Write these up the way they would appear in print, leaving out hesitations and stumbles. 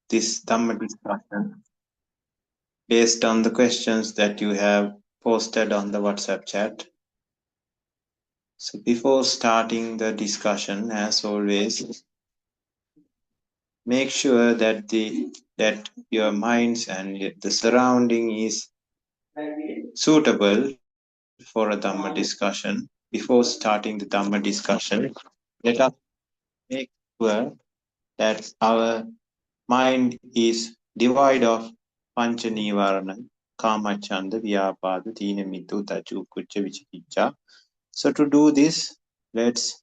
this Dhamma discussion based on the questions that you have posted on the WhatsApp chat. So before starting the discussion, as always, make sure that your minds and the surrounding is suitable for a Dhamma discussion. Before starting the Dhamma discussion, let us make sure that our mind is devoid of Pancha Nivarana, Kama Chanda, Vyapada, Tina Mitu, Tachu, Kucha, Vichikicha. So to do this, let's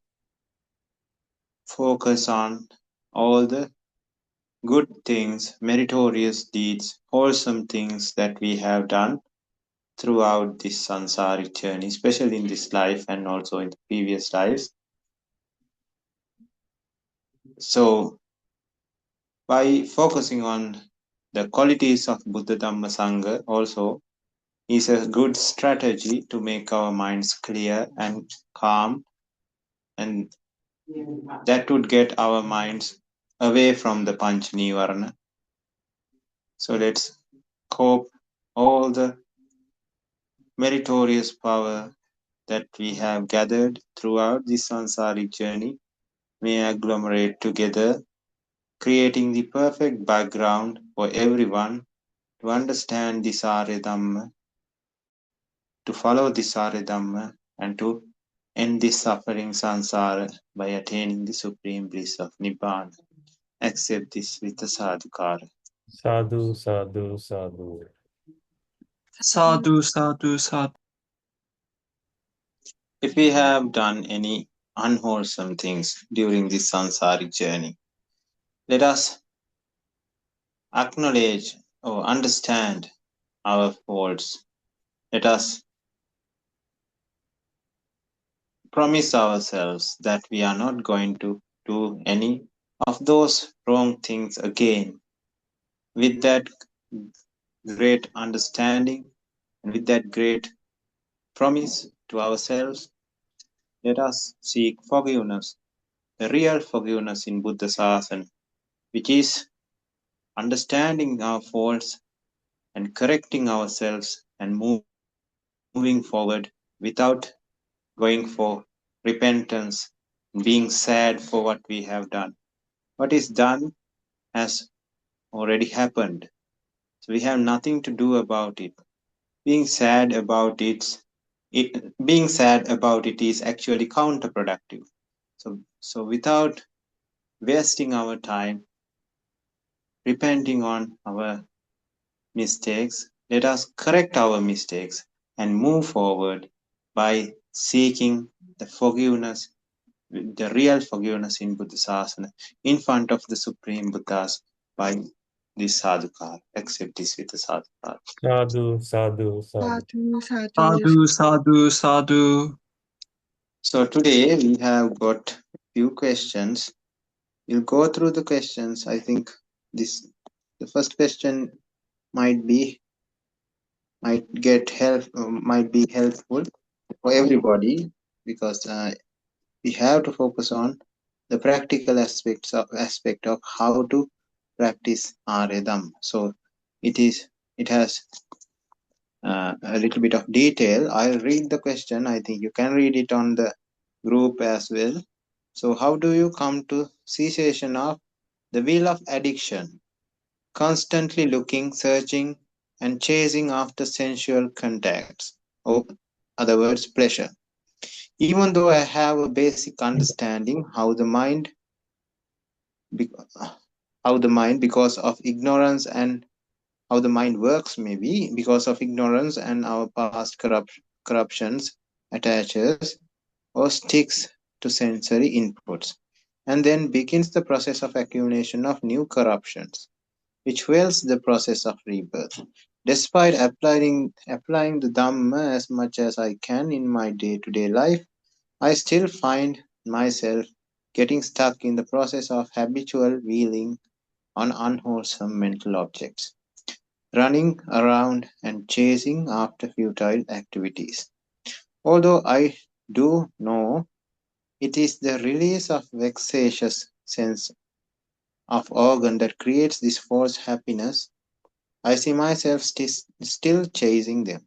focus on all the good things, meritorious deeds, wholesome things that we have done throughout this samsaric journey, especially in this life and also in the previous lives. So by focusing on the qualities of Buddha Dhamma Sangha also is a good strategy to make our minds clear and calm, and that would get our minds away from the Panch Nivarana. So let's hope all the meritorious power that we have gathered throughout this samsaric journey may agglomerate together, creating the perfect background for everyone to understand this Arya Dhamma, to follow this Arya Dhamma, and to end this suffering samsara by attaining the supreme bliss of Nibbana. Accept this with a sadhukara. Sadhu, sadhu, sadhu. Sadhu, sadhu, sadhu. If we have done any unwholesome things during this samsaric journey, let us acknowledge or understand our faults. Let us promise ourselves that we are not going to do any of those wrong things again. With that great understanding and with that great promise to ourselves, let us seek forgiveness, the real forgiveness in Buddha Sasana, which is understanding our faults and correcting ourselves and moving forward without going for repentance, being sad for what we have done. What is done has already happened, so we have nothing to do about it. Being sad about it is actually counterproductive. So without wasting our time repenting on our mistakes, let us correct our mistakes and move forward by seeking the forgiveness, the real forgiveness in Buddha Sasana, in front of the Supreme Buddhas by this sadhukar. Accept this with the sadhukar. Sadhu, sadhu, sadhu. Sadhu, sadhu, sadhu. So today we have got a few questions. We'll go through the questions. I think the first question might be helpful for everybody, because we have to focus on the practical aspect of how to practice Arya Dhamma. So it has a little bit of detail. I'll read the question. I think you can read it on the group as well. So how do you come to cessation of the wheel of addiction, constantly looking, searching, and chasing after sensual contacts, or other words, pleasure? Even though I have a basic understanding how the mind, because of ignorance, and how the mind works, maybe because of ignorance and our past corruptions, attaches or sticks to sensory inputs, and then begins the process of accumulation of new corruptions, which fuels the process of rebirth. Despite applying the Dhamma as much as I can in my day-to-day life, I still find myself getting stuck in the process of habitual wheeling on unwholesome mental objects, running around and chasing after futile activities. Although I do know it is the release of vexatious sense of organ that creates this false happiness, I see myself still chasing them.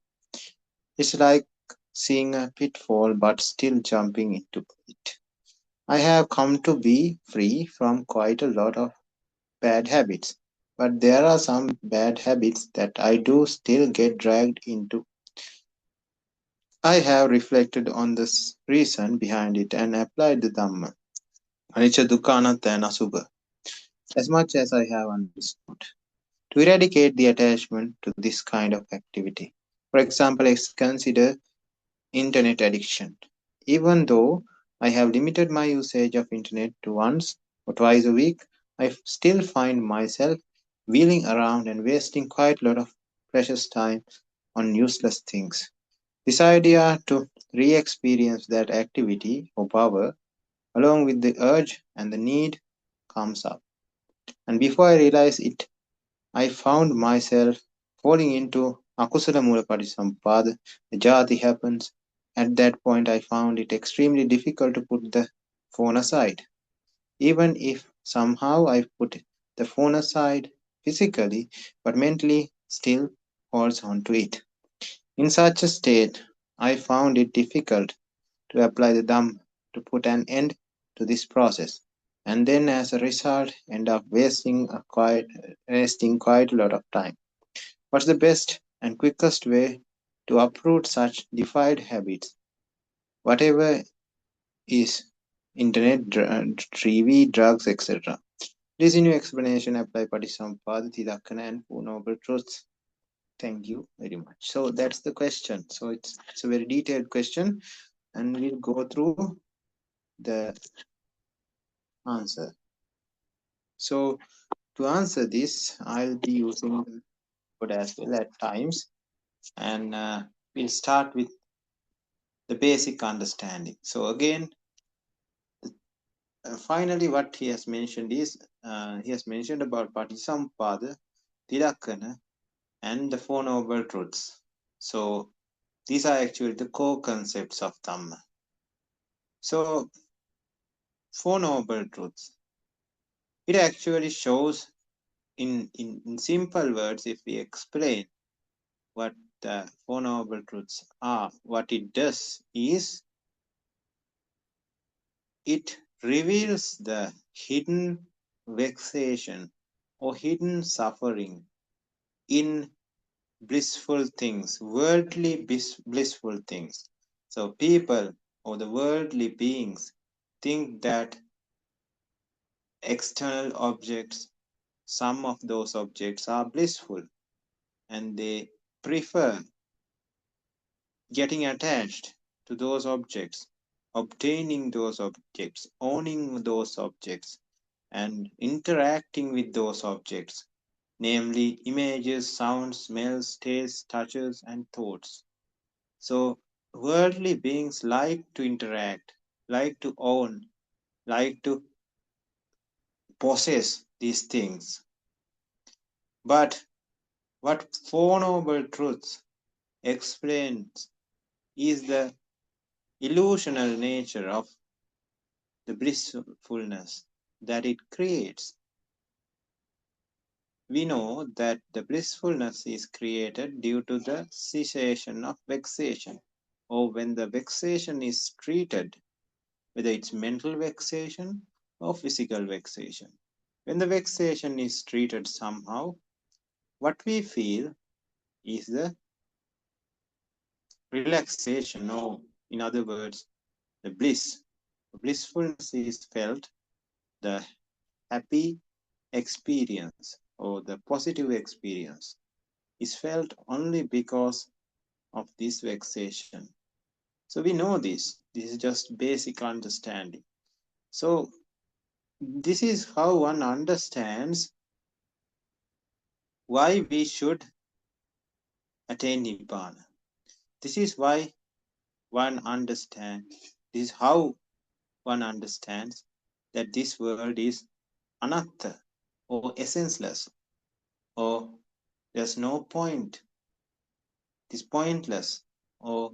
It's like seeing a pitfall but still jumping into it. I have come to be free from quite a lot of bad habits, but there are some bad habits that I do still get dragged into. I have reflected on the reason behind it and applied the Dhamma, Anicca Dukkha Anatta and Asubha, as much as I have understood, to eradicate the attachment to this kind of activity. For example, let's consider internet addiction. Even though I have limited my usage of internet to once or twice a week, I still find myself wheeling around and wasting quite a lot of precious time on useless things. This idea to re-experience that activity or power, along with the urge and the need, comes up. And before I realize it, I found myself falling into akusala mula patissampada. The jati happens. At that point, I found it extremely difficult to put the phone aside. Even if somehow I put the phone aside physically, but mentally still holds on to it. In such a state, I found it difficult to apply the Dhamma to put an end to this process, and then as a result end up wasting quite a lot of time. What's the best and quickest way to uproot such defiled habits? Whatever is internet, TV, drugs, etc. This new explanation apply Patisampada, Tidakkana, and Four Noble Truths. Thank you very much. So that's the question. So it's a very detailed question, and we'll go through the answer. So to answer this, I'll be using the code as well at times, and we'll start with the basic understanding. So again, finally, what he has mentioned is he has mentioned about Patisampada, Tidakkana, and the Four Noble Truths. So these are actually the core concepts of Dhamma. So Four Noble Truths. It actually shows in simple words, if we explain what the Four Noble Truths are, what it does is it reveals the hidden vexation or hidden suffering in blissful things, worldly blissful things. So people or the worldly beings think that external objects, some of those objects are blissful, and they prefer getting attached to those objects, obtaining those objects, owning those objects, and interacting with those objects, namely images, sounds, smells, tastes, touches, and thoughts. So worldly beings like to interact, like to own, like to possess these things. But what Four Noble Truths explains is the illusional nature of the blissfulness that it creates. We know that the blissfulness is created due to the cessation of vexation, or when the vexation is treated, whether it's mental vexation or physical vexation. When the vexation is treated somehow, what we feel is the relaxation, or in other words, the bliss. The blissfulness is felt, the happy experience or the positive experience is felt only because of this vexation. So we know this. This is just basic understanding. So this is how one understands why we should attain Nibbana. This is why one understands, this is how one understands that this world is anatta, or essenceless, or there's no point, it is pointless, or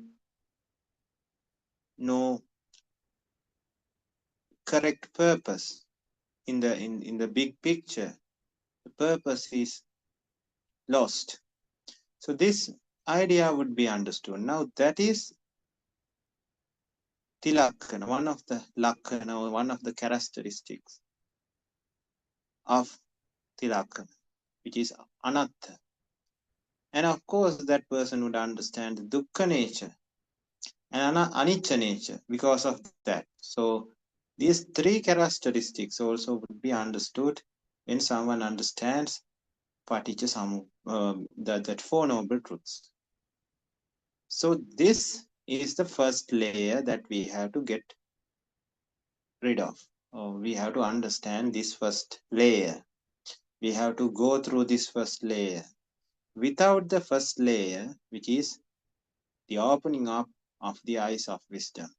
no correct purpose. in the big picture, the purpose is lost. So this idea would be understood. Now that is Tilakkhana, one of the Lakhana, one of the characteristics of Tilakkhana, which is Anatta. And of course, that person would understand the Dukkha nature and Anicca nature because of that. So these three characteristics also would be understood when someone understands Paticca Samuppada, that Four Noble Truths. So this is the first layer that we have to get rid of. We have to understand this first layer. We have to go through this first layer. Without the first layer, which is the opening up of the eyes of wisdom,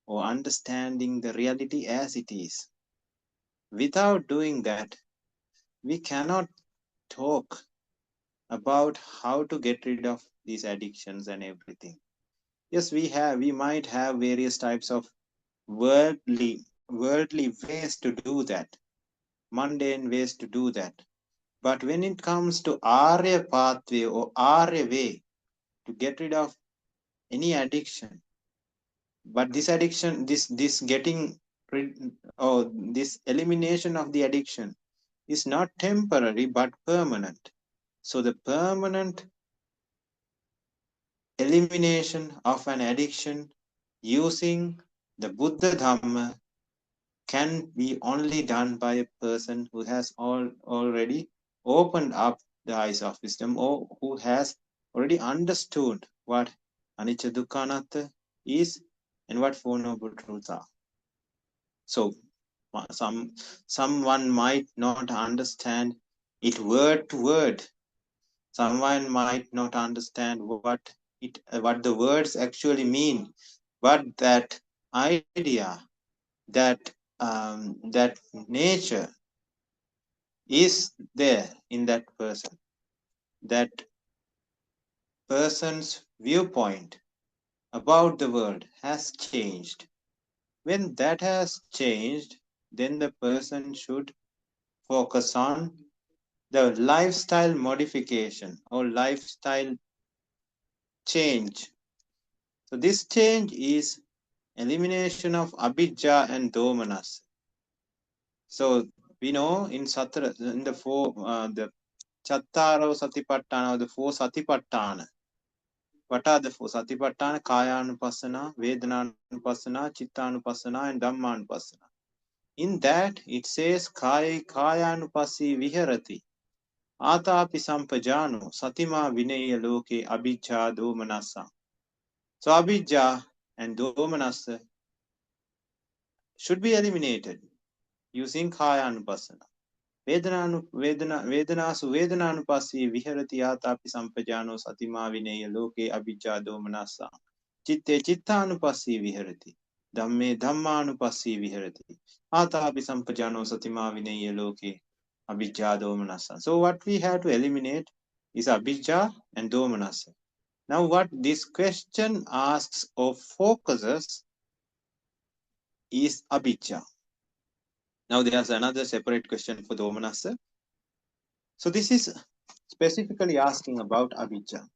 or understanding the reality as it is, without doing that, we cannot talk about how to get rid of these addictions and everything. Yes, we might have various types of worldly ways to do that, mundane ways to do that. But when it comes to Arya pathway or Arya way to get rid of any addiction, but this addiction, this getting rid, or this elimination of the addiction is not temporary but permanent. So the permanent elimination of an addiction using the Buddha Dhamma can be only done by a person who has already opened up the eyes of wisdom, or who has already understood what Anicca Dukkha Anatta is and what Four Noble Truths are. So someone might not understand it word to word. Someone might not understand what the words actually mean, but that idea, that nature is there in that person. That person's viewpoint about the world has changed. When that has changed, then the person should focus on the lifestyle modification or lifestyle change. So this change is elimination of abhijja and domanas. So we know in the four, the Chattaro Satipatthana, the four Satipatthana. What are the four? Satipatthana, Kayanupassana, Vedananupassana, Chittanupassana, and Dhammanupassana. In that, it says, Kayanupassi viharati, Atapi sampajano, Satima vinaya loke, abhijja domanasa. So abhijja and domanasa should be eliminated using Kayanupassana. Vedanasu Vedananupassi viharati atapi sampajano satima vineya loke abhijja domanasa. Chitte chittanupassi viharati. Dhamme dhammanupassi viharati. Atapi sampajano satima vineya loke abhijja domanasa. So what we have to eliminate is abhijja and domanasa. Now what this question asks or focuses is abhijja. Now there's another separate question for domanasa. So this is specifically asking about abhijja.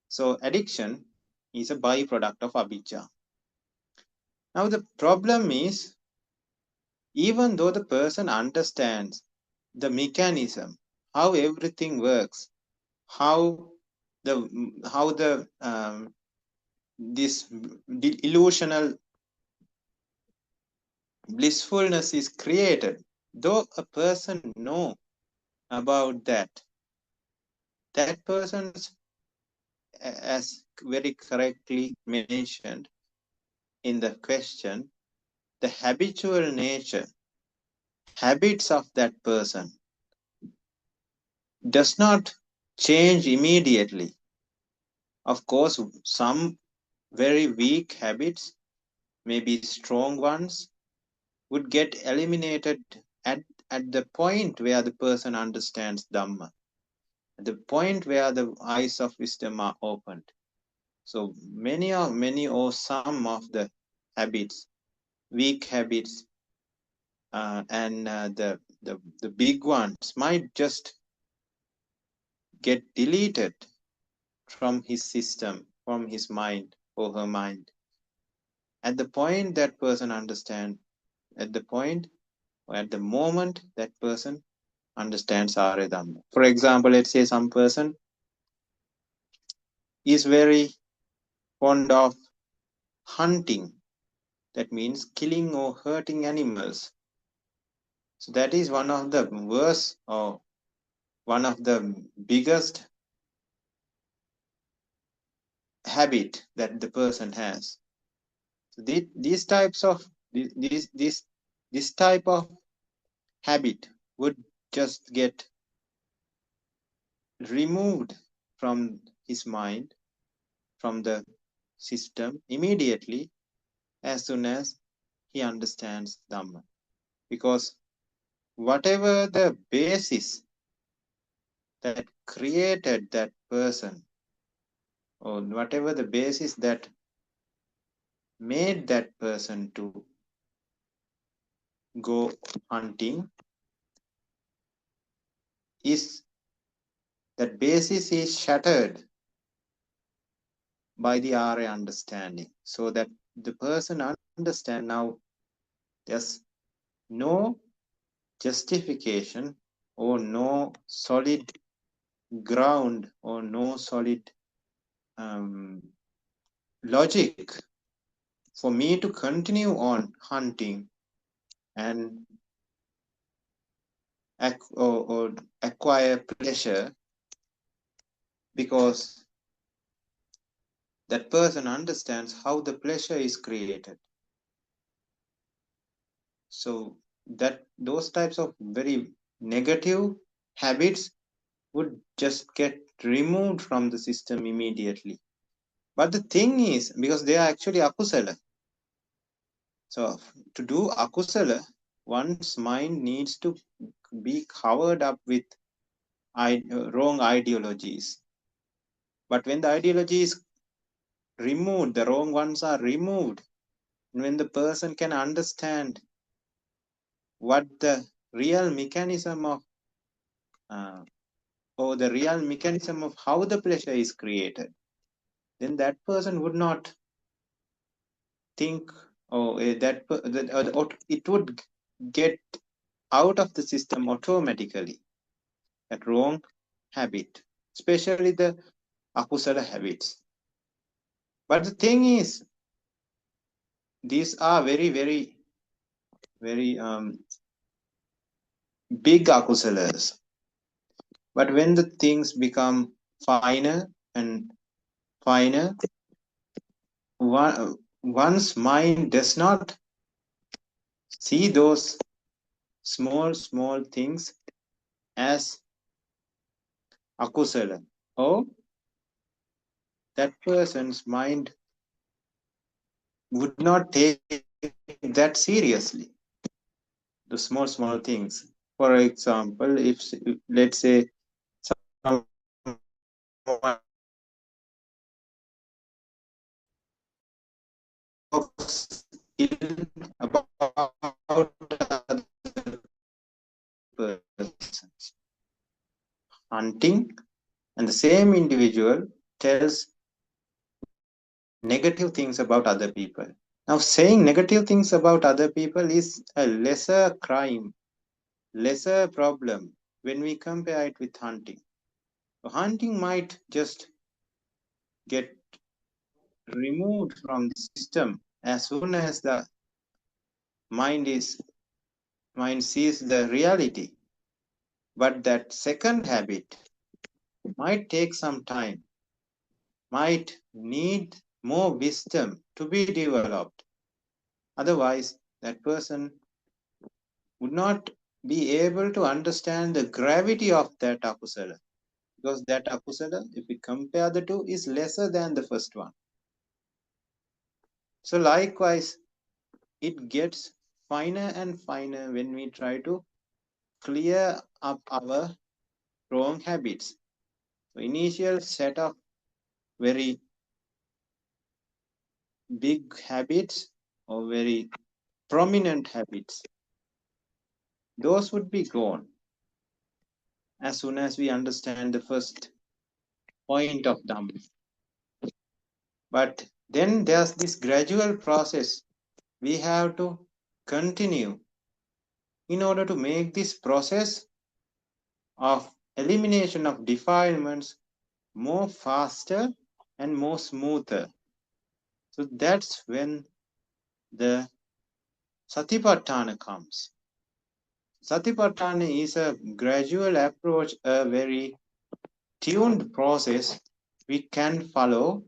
So addiction is a byproduct of abhijja. Now the problem is, even though the person understands the mechanism, how everything works, how this illusional blissfulness is created, though a person know about that person's, as very correctly mentioned in the question, the habitual nature, habits of that person does not change immediately. Of course, some very weak habits, maybe strong ones, would get eliminated at the point where the person understands Dhamma, at the point where the eyes of wisdom are opened. So many or some of the habits, weak habits, and the big ones might just get deleted from his system, from his mind or her mind. At the point that person understands, at the point or at the moment that person understands Arya Dhamma. For example, let's say some person is very fond of hunting. That means killing or hurting animals. So that is one of the worst or one of the biggest habit that the person has. So these types of this type of habit would just get removed from his mind, from the system immediately as soon as he understands Dhamma. Because whatever the basis that created that person, or whatever the basis that made that person to go hunting, is that basis is shattered by the Arya understanding, so that the person understand now there's no justification or no solid ground or no solid logic for me to continue on hunting and or acquire pleasure, because that person understands how the pleasure is created. So that those types of very negative habits would just get removed from the system immediately. But the thing is, because they are actually akusala, so to do akusala, one's mind needs to be covered up with wrong ideologies. But when the ideology is removed, the wrong ones are removed, and when the person can understand what the real mechanism of or the real mechanism of how the pleasure is created, then that person would not think, it would get out of the system automatically, that wrong habit, especially the akusala habits. But the thing is, these are very, very, very big akusalas. But when the things become finer and finer, one's mind does not see those small things as akusala, or that person's mind would not take that seriously, the small things. For example, if let's say someone talks ill about other persons hunting, and the same individual tells negative things about other people. Now, saying negative things about other people is a lesser crime, lesser problem when we compare it with hunting. So hunting might just get removed from the system as soon as the mind sees the reality. But that second habit might take some time, might need more wisdom to be developed. Otherwise, that person would not be able to understand the gravity of that akusala, because that akusala, if we compare the two, is lesser than the first one. So likewise, it gets finer and finer when we try to clear up our wrong habits. So initial set of very big habits or very prominent habits those would be gone as soon as we understand the first point of Dhamma. But then there's this gradual process we have to continue in order to make this process of elimination of defilements more faster and more smoother. So that's when the Satipatthana comes. Satipatthana is a gradual approach, a very tuned process we can follow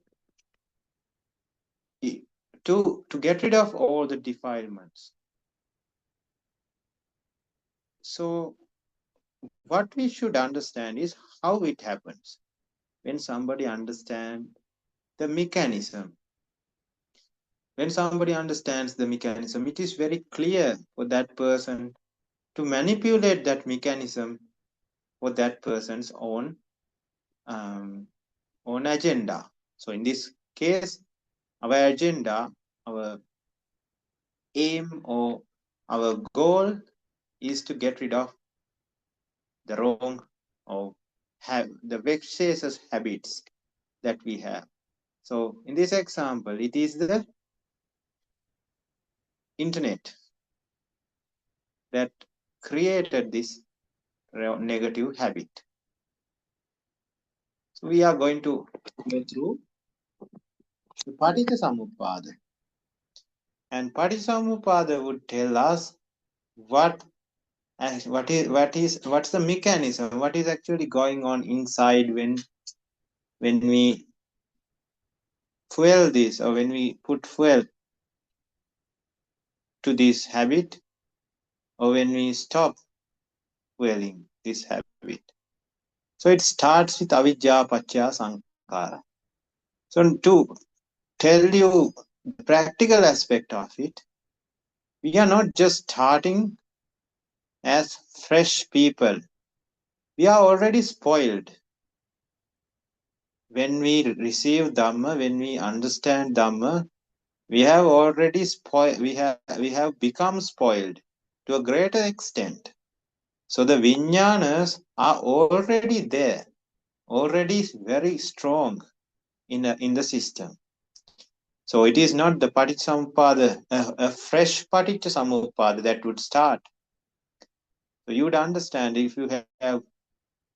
to get rid of all the defilements. So what we should understand is how it happens. When somebody understands the mechanism, when somebody understands the mechanism, it is very clear for that person to manipulate that mechanism for that person's own agenda. So in this case, our agenda, our aim or our goal is to get rid of the wrong or the vexatious habits that we have. So in this example, it is the internet that created this negative habit. So we are going to go through the Paticca Samuppada. And Paticca Samuppada would tell us what's the mechanism, what is actually going on inside when we fuel this, or when we put fuel to this habit, or when we stop fueling this habit. So it starts with avidya paccaya sankhara. So to tell you the practical aspect of it, we are not just starting as fresh people. We are already spoiled. When we receive Dhamma, when we understand Dhamma, we have already spoiled. We have become spoiled to a greater extent. So the Vijnanas are already there, already very strong in the system. So it is not the Paticca Samuppada, a fresh Paticca Samuppada that would start. So you would understand if you have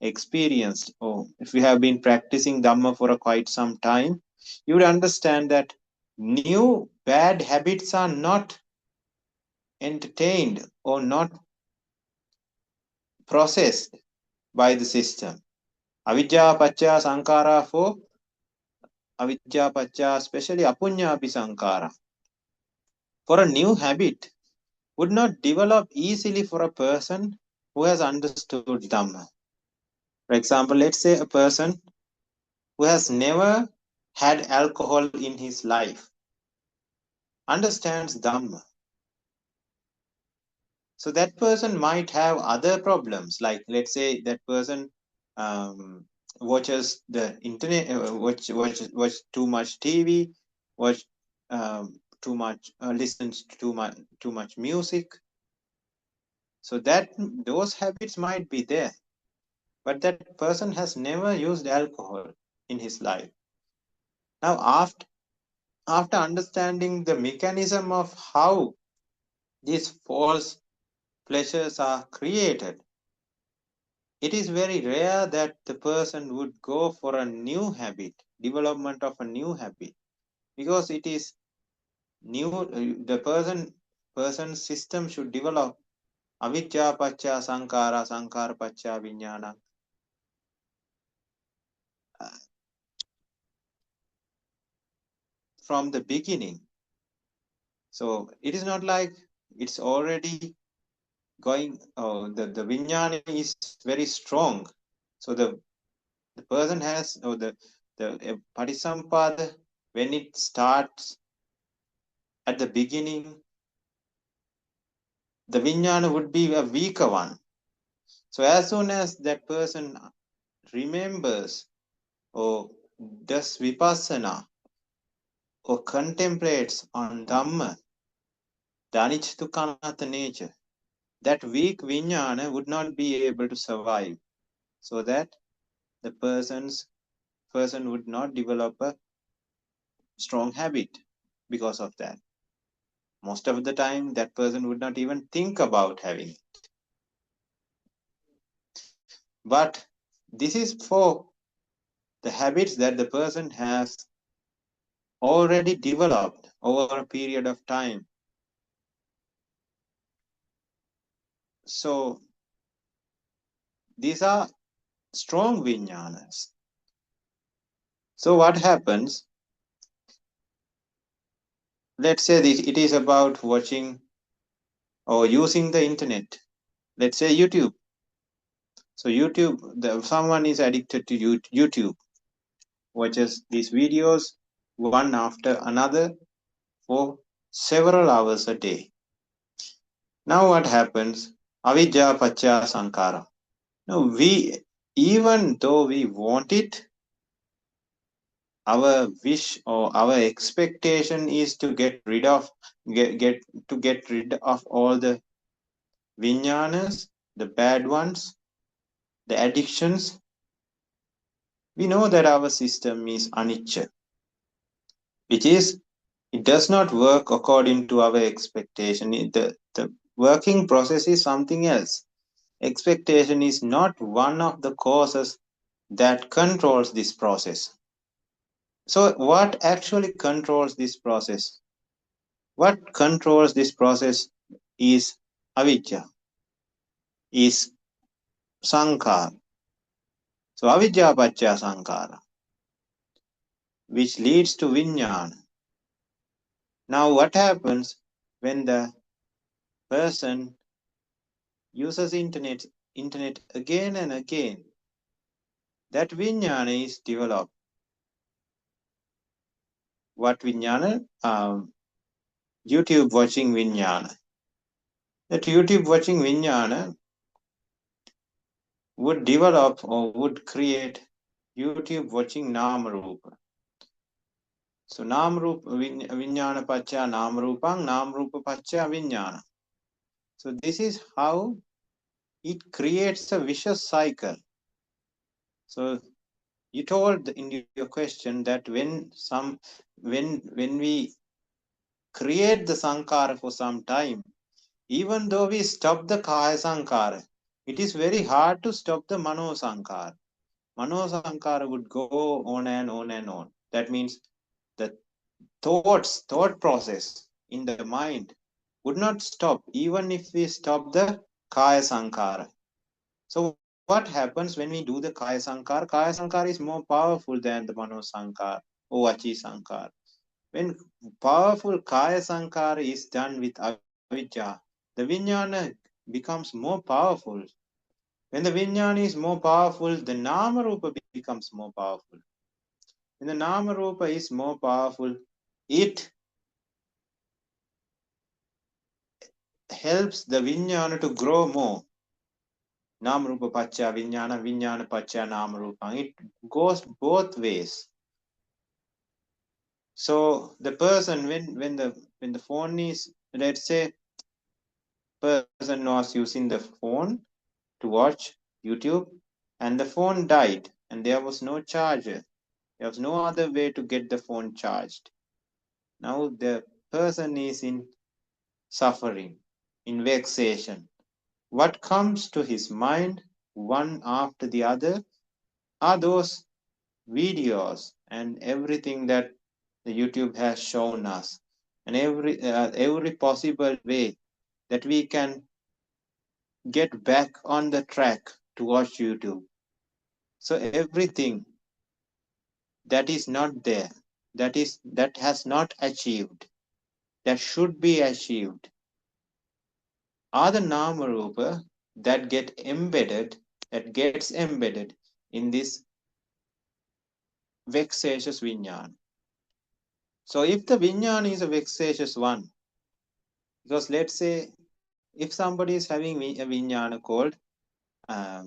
experienced, or if you have been practicing Dhamma for quite some time, you would understand that new bad habits are not entertained or not processed by the system. Avidya paccaya sankhara for avidya paccaya, especially apunya sankhara, for a new habit would not develop easily for a person who has understood Dhamma. For example, let's say a person who has never had alcohol in his life understands Dhamma. So that person might have other problems, like let's say that person watches the internet, watch too much TV, watch too much, listens to too much music. So that those habits might be there, but that person has never used alcohol in his life. Now, after understanding the mechanism of how these false pleasures are created, it is very rare that the person would go for a new habit, development of a new habit, because it is new. The person's system should develop avidya paccaya sankhara, sankhara paccaya vijnana. From the beginning. So it is not like it's already going, the vijnana is very strong. So the person has, or the Paticca, when it starts at the beginning, the vijnana would be a weaker one. So as soon as that person remembers or does vipassana or contemplates on Dhamma, the anicca dukkha anatta nature, that weak vijnana would not be able to survive, so that the person would not develop a strong habit because of that. Most of the time, that person would not even think about having it. But this is for the habits that the person has already developed over a period of time. So these are strong vijnanas. So what happens? Let's say it is about watching or using the internet. Let's say YouTube. So YouTube, someone is addicted to YouTube, watches these videos one after another for several hours a day. Now what happens? Avidya pacha sankara. Now even though we want it, our wish or our expectation is to get rid of all the vijnanas, the bad ones, the addictions. We know that our system is anicca, which is it does not work according to our expectation. The working process is something else. Expectation is not one of the causes that controls this process. So what actually controls this process? What controls this process is avidya, is sankara. So avidya pacha sankara, which leads to vijnana. Now what happens when the person uses internet again and again? That vijnana is developed. What vijnana? YouTube watching vijnana. That YouTube watching vijnana would develop or would create YouTube watching Namarupa. So Namarupa Vijnana Pacha Namarupang, Namarupa Pacha Vijnana. So this is how it creates a vicious cycle. So you told in your question that when we create the sankara for some time, even though we stop the kaya sankara, it is very hard to stop the mano sankara. Mano sankara would go on and on and on. That means the thought process in the mind would not stop even if we stop the kaya sankara. So what happens when we do the kaya sankara? Kaya sankara is more powerful than the mano sankara or vachi sankara. When powerful kaya sankara is done with avidya, the vijnana becomes more powerful. When the vijnana is more powerful, the nama rupa becomes more powerful. When the nama rupa is more powerful, it helps the vijnana to grow more. Nama rupa pacha vijnana, vijnana pacha nama rupa. It goes both ways. So the person, when the phone is, let's say, person was using the phone to watch YouTube, and the phone died, and there was no charger. There was no other way to get the phone charged. Now the person is in suffering, in vexation. What comes to his mind, one after the other, are those videos and everything that the YouTube has shown us, and every possible way that we can get back on the track to watch YouTube. So everything that is not there, that has not achieved, that should be achieved, are the nama rupa that gets embedded in this vexatious vijnana. So if the vijnana is a vexatious one, because let's say if somebody is having a vijnana called a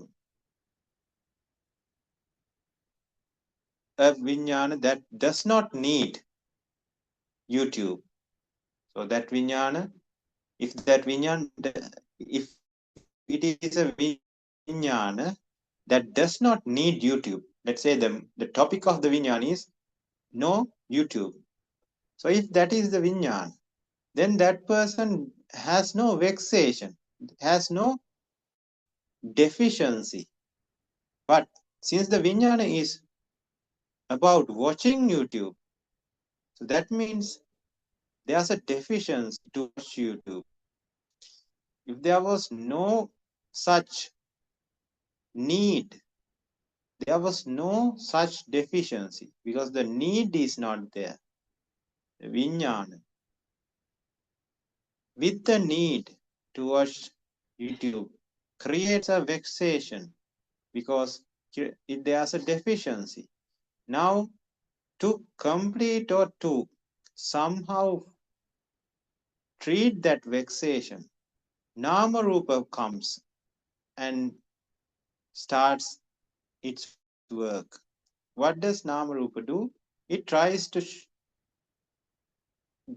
vijnana that does not need YouTube, so that vijnana, if it is a vijnana that does not need YouTube. Let's say the topic of the vijnana is no YouTube. So if that is the vijnana, then that person has no vexation, has no deficiency. But since the vijnana is about watching YouTube, so that means there's a deficiency to watch YouTube. If there was no such need, there was no such deficiency, because the need is not there. The vijnana, with the need to watch YouTube, creates a vexation, because there's a deficiency. Now, to complete or to somehow treat that vexation, Nama Rupa comes and starts its work. What does Nama Rupa do? It tries to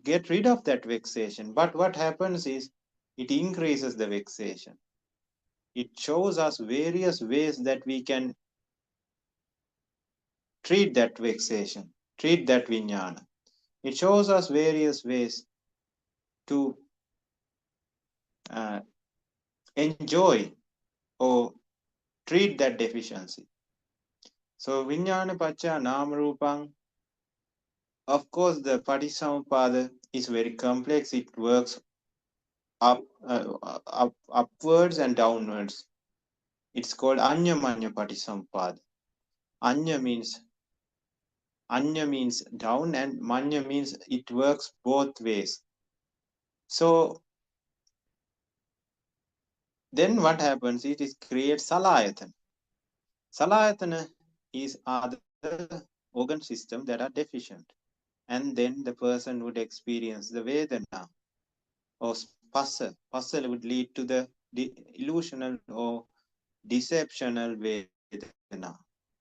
get rid of that vexation, but what happens is it increases the vexation. It shows us various ways that we can treat that vexation, treat that vijnana. It shows us various ways to enjoy or treat that deficiency. So vijnana pacha nama rupang, of course the Paticca Samuppada is very complex. It works upwards and downwards. It's called Anya Manya Paticca Samuppada. Anya means down, and Manya means it works both ways. So then what happens is it creates Salayatana. Salayatana are the organ system that are deficient. And then the person would experience the Vedana or Passa. Passa would lead to the illusional or deceptional Vedana.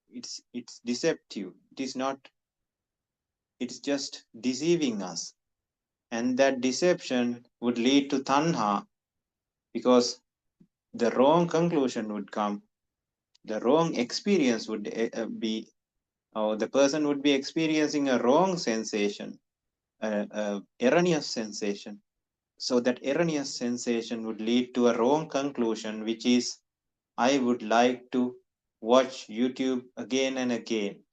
It's deceptive. It is not, it's just deceiving us. And that deception would lead to Tanha, because the wrong conclusion would come. The wrong experience would be, or the person would be experiencing a wrong sensation, erroneous sensation. So that erroneous sensation would lead to a wrong conclusion, which is, I would like to watch YouTube again and again.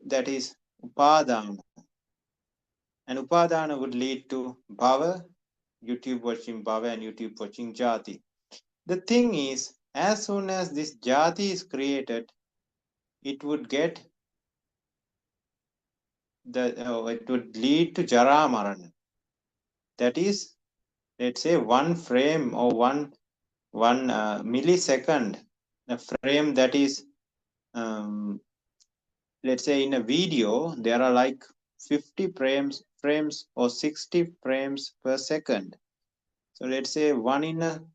That is upadana. And upadana would lead to bhava, YouTube watching bhava and YouTube watching jati. The thing is, as soon as this jati is created, it would get it would lead to jara marana. That is, let's say 1 frame or one millisecond, a frame that is, let's say in a video, there are like 50 frames or 60 frames per second. So let's say one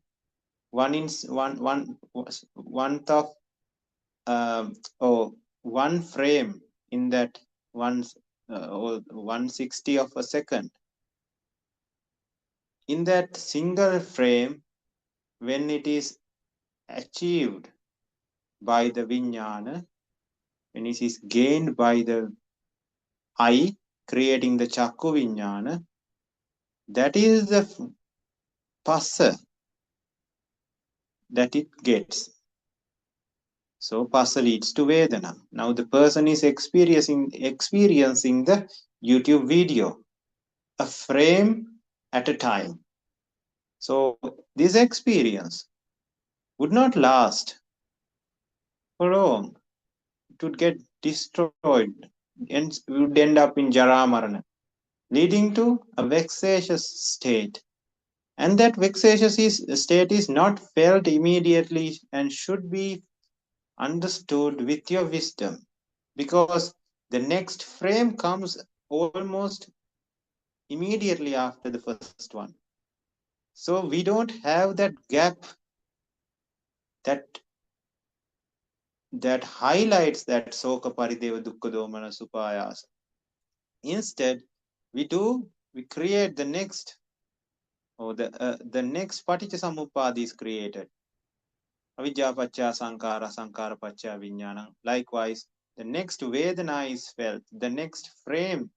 frame in that 1/60 of a second. In that single frame, when it is achieved by the vijnana, when it is gained by the eye, creating the chakku vijnana, that is the passa that it gets. So passa leads to vedana. Now the person is experiencing the YouTube video, a frame at a time. So this experience would not last for long. It would get destroyed and would end up in jara marana, leading to a vexatious state. And that vexatious state is not felt immediately and should be understood with your wisdom, because the next frame comes almost immediately after the first one. So we don't have that gap that highlights that soka parideva dukkha domana supayasa. Instead, we create the next or the next Paticca Samuppada is created. Avidya Paccha Sankara, Sankara Paccha Vijnana. Likewise, the next Vedana is felt. The next frame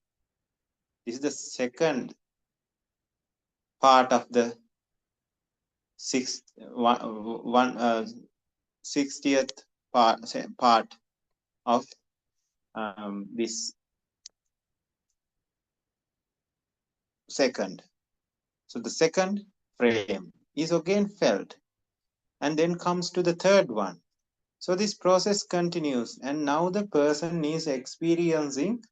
is the second part of the 60th part of this second. So the second frame is again felt, and then comes to the third one. So this process continues, and now the person is experiencing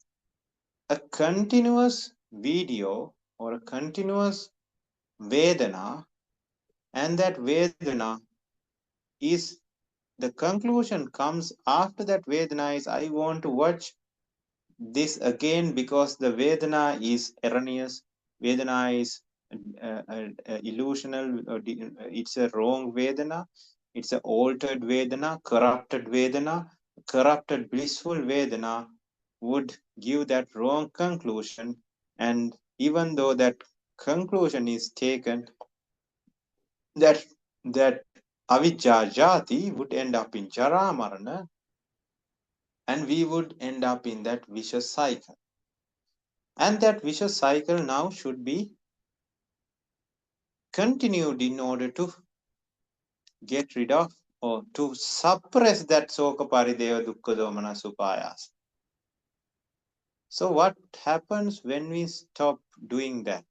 a continuous video or a continuous Vedana, and that Vedana is, the conclusion comes after that Vedana is, I want to watch this again because the Vedana is erroneous, Vedana is illusional, it's a wrong Vedana, it's an altered Vedana, corrupted blissful Vedana would give that wrong conclusion, and even though that conclusion is taken, that avijja jati would end up in jara marana, and we would end up in that vicious cycle. And that vicious cycle now should be continued in order to get rid of or to suppress that soka parideva dukkha domana supayas. So what happens when we stop doing that?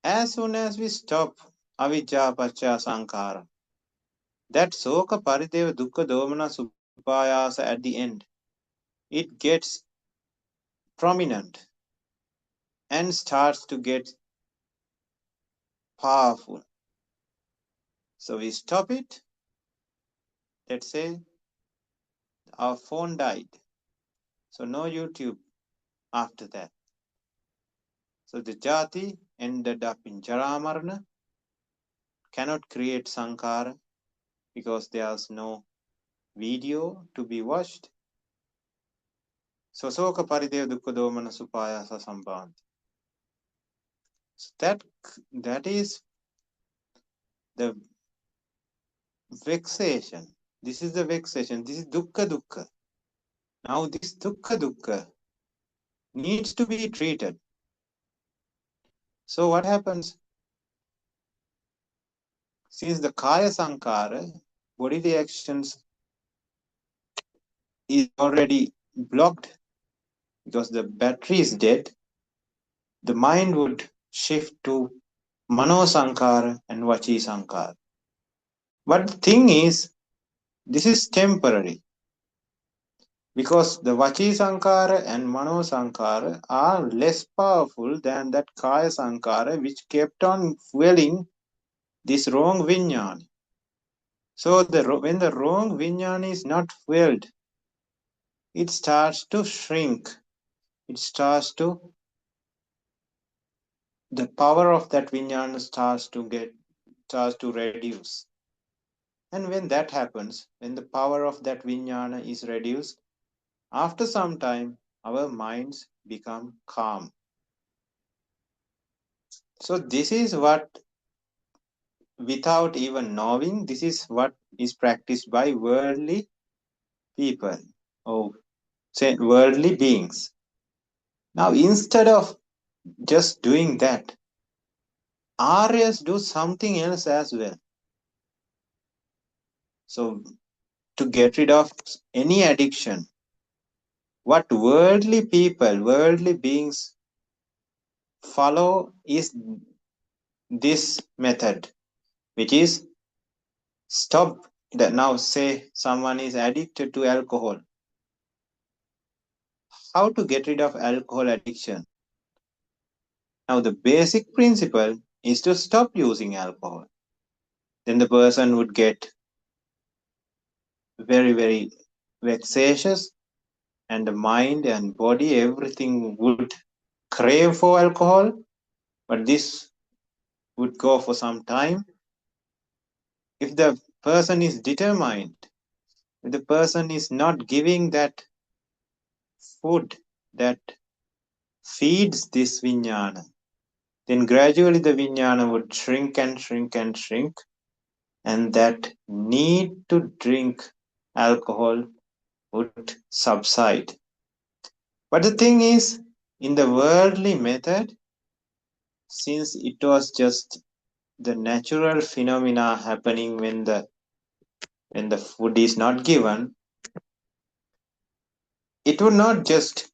As soon as we stop avijja pacca sankara, that soka parideva dukkha domana supayas at the end, it gets prominent and starts to get powerful. So we stop it. Let's say our phone died. So no YouTube after that. So the jati ended up in jaramarana, cannot create sankara because there's no video to be watched. So soka parideva dukkha domana supayasa sambhavanti. So that is the vexation. This is the vexation. This is dukkha. Now this dukkha needs to be treated. So what happens? Since the kaya sankara, body reactions, is already blocked because the battery is dead, the mind would shift to mano sankara and vachi sankara. But the thing is, this is temporary because the vachi sankara and mano sankara are less powerful than that kaya sankara which kept on fueling this wrong vijnana. So when the wrong vijnana is not fueled, it starts to shrink. It starts to, the power of that vijnana starts to reduce. And when that happens, when the power of that vijnana is reduced, after some time, our minds become calm. So this is what, without even knowing, this is what is practiced by worldly people, or say worldly beings. Now, instead of just doing that, Aryas do something else as well. So to get rid of any addiction, what worldly people, worldly beings follow is this method, which is stop that. Now say someone is addicted to alcohol. How to get rid of alcohol addiction? Now the basic principle is to stop using alcohol. Then the person would get very, very vexatious, and the mind and body, everything would crave for alcohol, but this would go for some time. If the person is determined, if the person is not giving that food that feeds this vijnana, then gradually the vijnana would shrink and shrink and shrink, and that need to drink alcohol would subside. But the thing is, in the worldly method, since it was just the natural phenomena happening when the food is not given, it would not just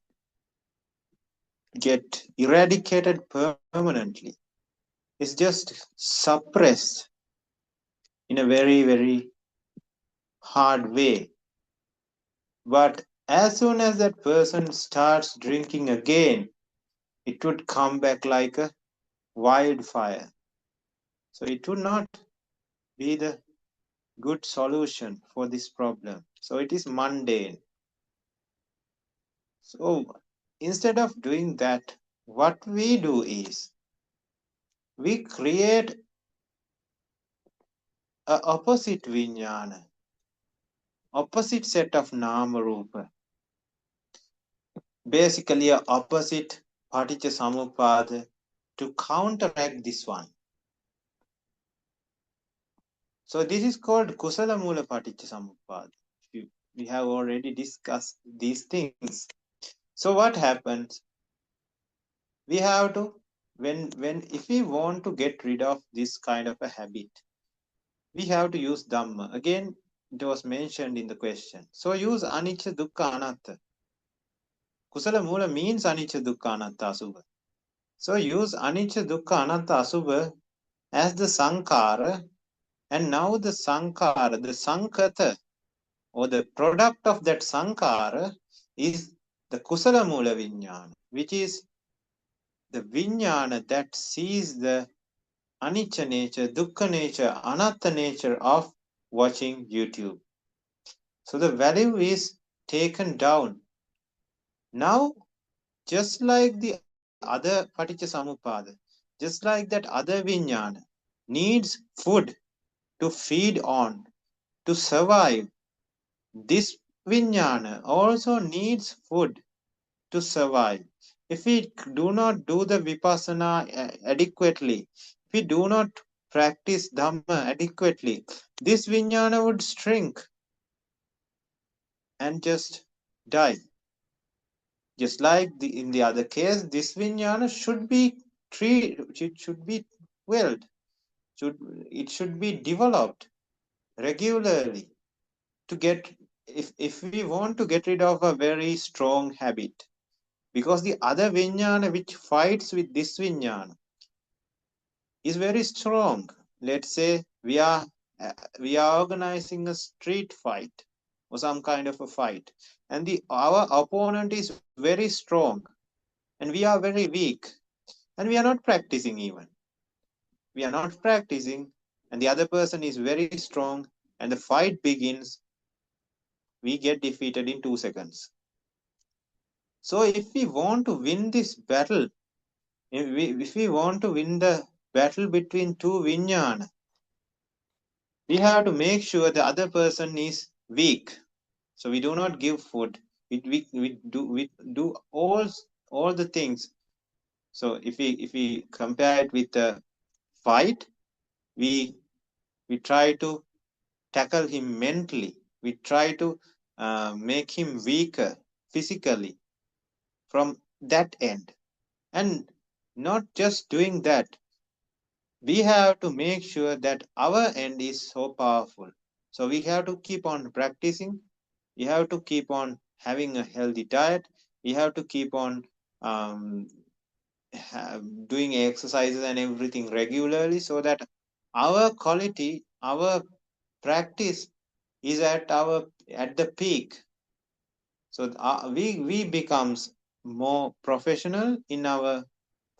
get eradicated permanently. It's just suppressed in a very, very hard way. But as soon as that person starts drinking again, it would come back like a wildfire. So it would not be the good solution for this problem. So it is mundane. So instead of doing that, what we do is we create a opposite vijnana, opposite set of nama rupa, basically a opposite Paticca Samuppada to counteract this one. So this is called Kusala Mula Paticca Samuppada. We have already discussed these things. So what happens? We have to, if we want to get rid of this kind of a habit, we have to use Dhamma. Again, it was mentioned in the question. So use Anicca, Dukkha, Anatta. Kusala Mula means Anicca, Dukkha, Anatta, Asubha. So use Anicca, Dukkha, Anatta, Asubha as the Sankara, and now the Sankara, the Sankata, or the product of that Sankara is the Kusala Mula Vijnana, which is the Vijnana that sees the Anicca nature, Dukkha nature, Anatta nature of watching YouTube. So the value is taken down. Now, just like the other Paticca Samuppada, just like that other Vijnana needs food to feed on, to survive, this Vijnana also needs food to survive. If we do not do the Vipassana adequately, if we do not practice Dhamma adequately, this Vijnana would shrink and just die. Just like in the other case, this Vijnana should be treated, it should be willed, it should be developed regularly to get, if we want to get rid of a very strong habit. Because the other Vijnana which fights with this Vijnana is very strong. Let's say we are organizing a street fight or some kind of a fight, and our opponent is very strong and we are very weak, and we are not practicing even. We are not practicing, and the other person is very strong, and the fight begins. We get defeated in 2 seconds. So if we want to win this battle, if we want to win the battle between two Vijnana, we have to make sure the other person is weak. So we do not give food. We do all the things. So if we compare it with the fight, we try to tackle him mentally. We try to make him weaker physically from that end. And not just doing that, we have to make sure that our end is so powerful. So we have to keep on practicing. We have to keep on having a healthy diet. We have to keep on doing exercises and everything regularly, so that our quality, our practice is at the peak. So we becomes more professional in our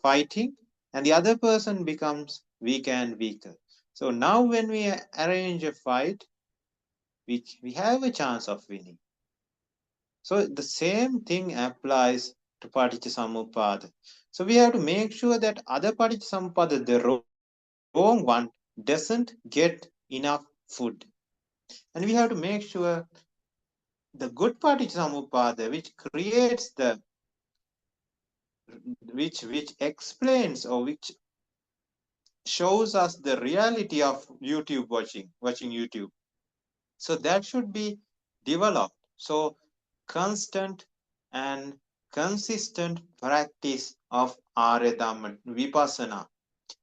fighting, and the other person becomes weaker and weaker. So now when we arrange a fight, we have a chance of winning. So the same thing applies to Paticca Samuppada. So we have to make sure that other Paticca Samuppada, the wrong one, doesn't get enough food. And we have to make sure the good Paticca Samuppada, which creates which explains, or which shows us the reality of YouTube watching YouTube. So that should be developed. So constant and consistent practice of Arya Dhamma Vipassana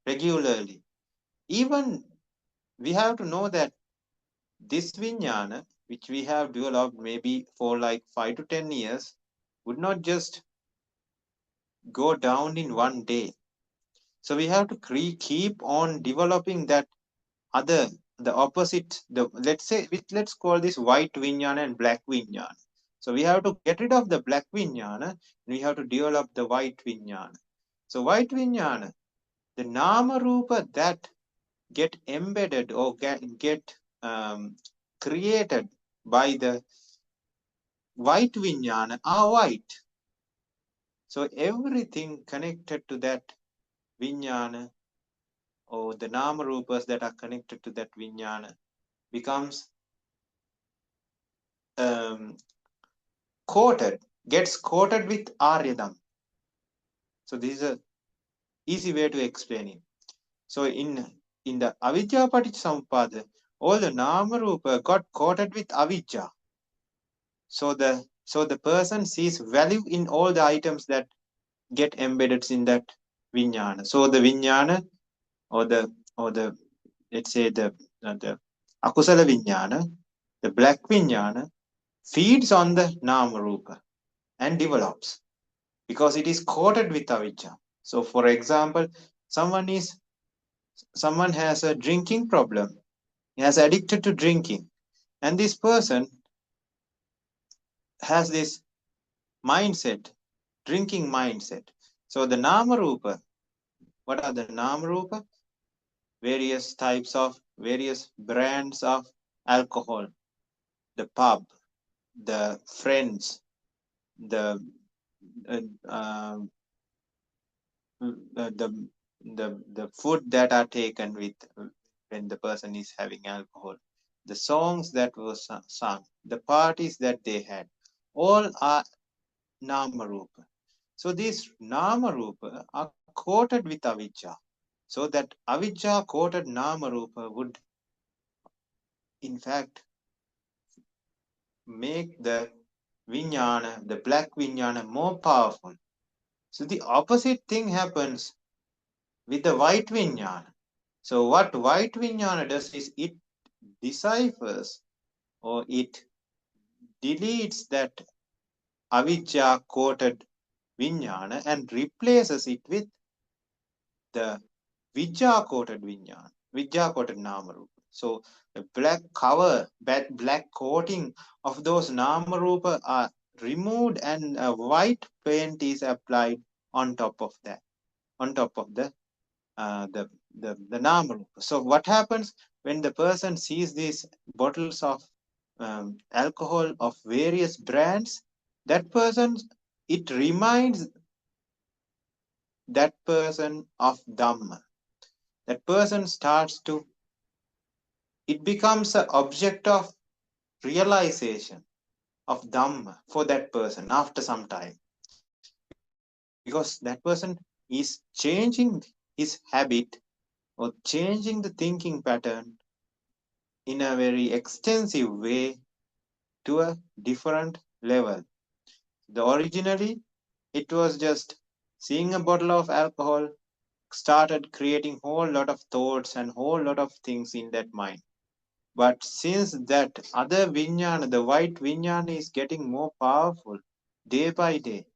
regularly. Even we have to know that this Vijnana, which we have developed maybe for like 5 to 10 years, would not just go down in one day. So we have to keep on developing that the opposite, let's call this white Vijnana and black Vijnana. So we have to get rid of the black Vijnana and we have to develop the white Vijnana. So white Vijnana, the Nama Rupa that get embedded or get created by the white Vijnana are white. So everything connected to that Vijnana or the Nama Rupas that are connected to that Vijnana becomes gets coated with Aryadam. So this is a easy way to explain it. So in the Avidya Paticca Samuppada, all the Nama Rupa got coated with Avidya. So the person sees value in all the items that get embedded in that Vijnana. So the Vijnana or the let's say the Akusala Vijnana, the black Vijnana, feeds on the Nama Rupa and develops because it is coated with Avijja. So for example, someone has a drinking problem. He has addicted to drinking. And this person has this mindset, drinking mindset. So the Nama Rupa, what are the Nama Rupa? Various brands of alcohol, the pub, the friends, the food that are taken with when the person is having alcohol, the songs that were sung, the parties that they had, all are Nama Rupa. So these Nama Rupa are coated with Avijja. So that Avijja coated Nama Rupa would in fact make the Vijnana, the black Vijnana, more powerful. So the opposite thing happens with the white Vijnana. So what white Vijnana does is it deciphers or it deletes that Avijja coated Vijnana and replaces it with the Vijja coated Vijnana, Vijja coated Namarupa. So the black coating of those Namarupa are removed and a white paint is applied on top of that, on top of the Namarupa. So what happens when the person sees these bottles of alcohol of various brands? That person, it reminds that person of Dhamma. That person starts to, it becomes an object of realization of Dhamma for that person after some time. Because that person is changing his habit or changing the thinking pattern in a very extensive way to a different level. Originally, it was just seeing a bottle of alcohol started creating whole lot of thoughts and whole lot of things in that mind. But since that other Vijnana, the white Vijnana is getting more powerful day by day,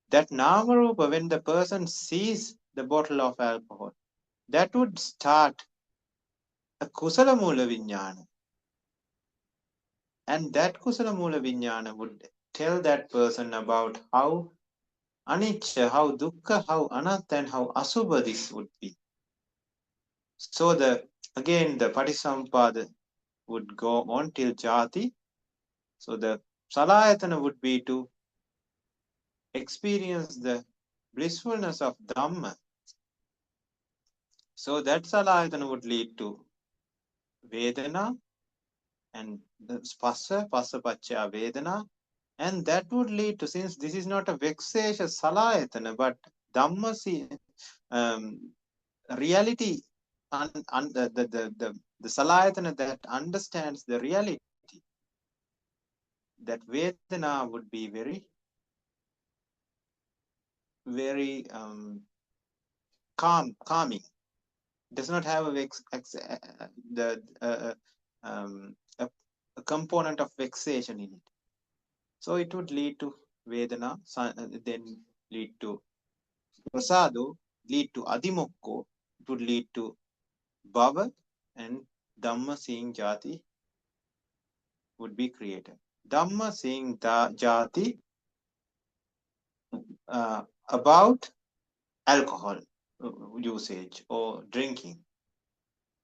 that Namarupa, when the person sees the bottle of alcohol, that would start a Kusala Mula Vijnana. And that Kusala Mula Vijnana would tell that person about how Anicca, how Dukkha, how Anatta, and how Asubha this would be. So again the Patisampada would go on till Jati. So the Salayatana would be to experience the blissfulness of Dhamma. So that Salayatana would lead to Vedana and the Spassa Pachya Vedana. And that would lead to, since this is not a vexatious Salayatana, but Dhamma reality the Salayatana that understands the reality, that Vedana would be very, very calming. Does not have a component of vexation in it. So it would lead to Vedana, then lead to Prasado, lead to Adimokko, it would lead to Bhava, and Dhamma seeing Jati would be created. Dhamma seeing Jati about alcohol usage or drinking.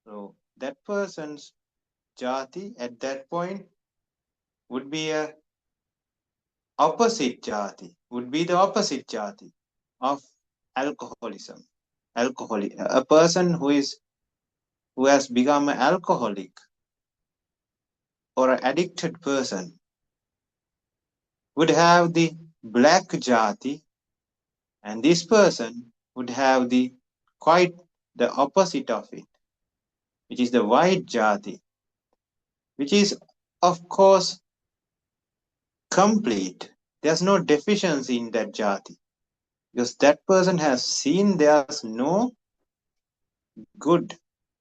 So that person's Jati at that point would be a opposite Jati, would be the opposite Jati of alcoholism. A person who has become an alcoholic or an addicted person would have the black Jati, and this person would have quite the opposite of it, which is the white Jati, which is of course complete. There's no deficiency in that Jati, because that person has seen there's no good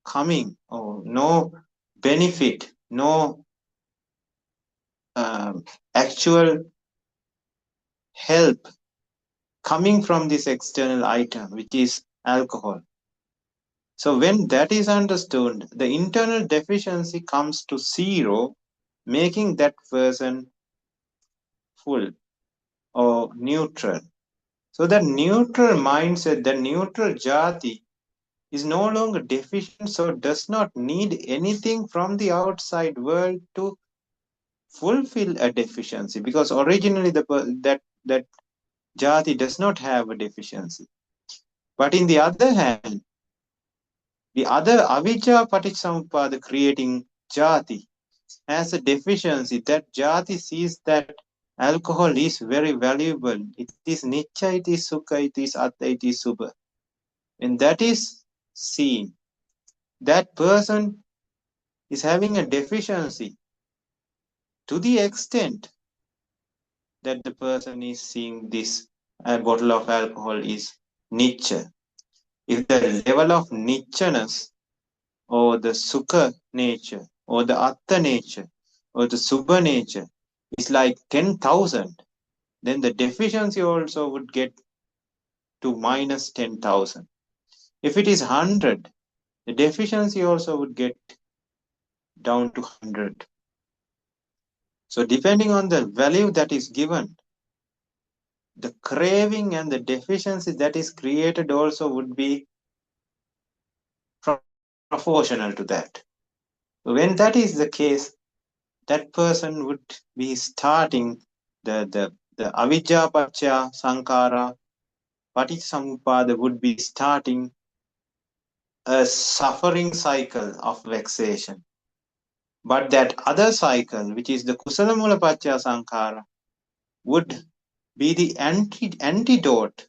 coming or no benefit, no actual help coming from this external item, which is alcohol. So when that is understood, the internal deficiency comes to zero, making that person full or neutral. So that neutral mindset, the neutral Jati, is no longer deficient, so does not need anything from the outside world to fulfill a deficiency, because originally that Jati does not have a deficiency. But in the other hand, the other avijja Paticca Samuppada creating Jati has a deficiency. That Jati sees that alcohol is very valuable. It is Nicca, it is Sukha, it is Atta, it is Subha. When that is seen, that person is having a deficiency to the extent that the person is seeing this bottle of alcohol is Nicca. If the level of Nicchaness or the Sukha nature or the Atta nature or the Subha nature is like 10,000, then the deficiency also would get to minus 10,000. If it is 100, the deficiency also would get down to 100. So depending on the value that is given, the craving and the deficiency that is created also would be proportional to that. So when that is the case, that person would be starting the avijja paccaya sankhara Paticca Samuppada would be starting a suffering cycle of vexation. But that other cycle, which is the kusala mula paccaya sankhara, would be the antidote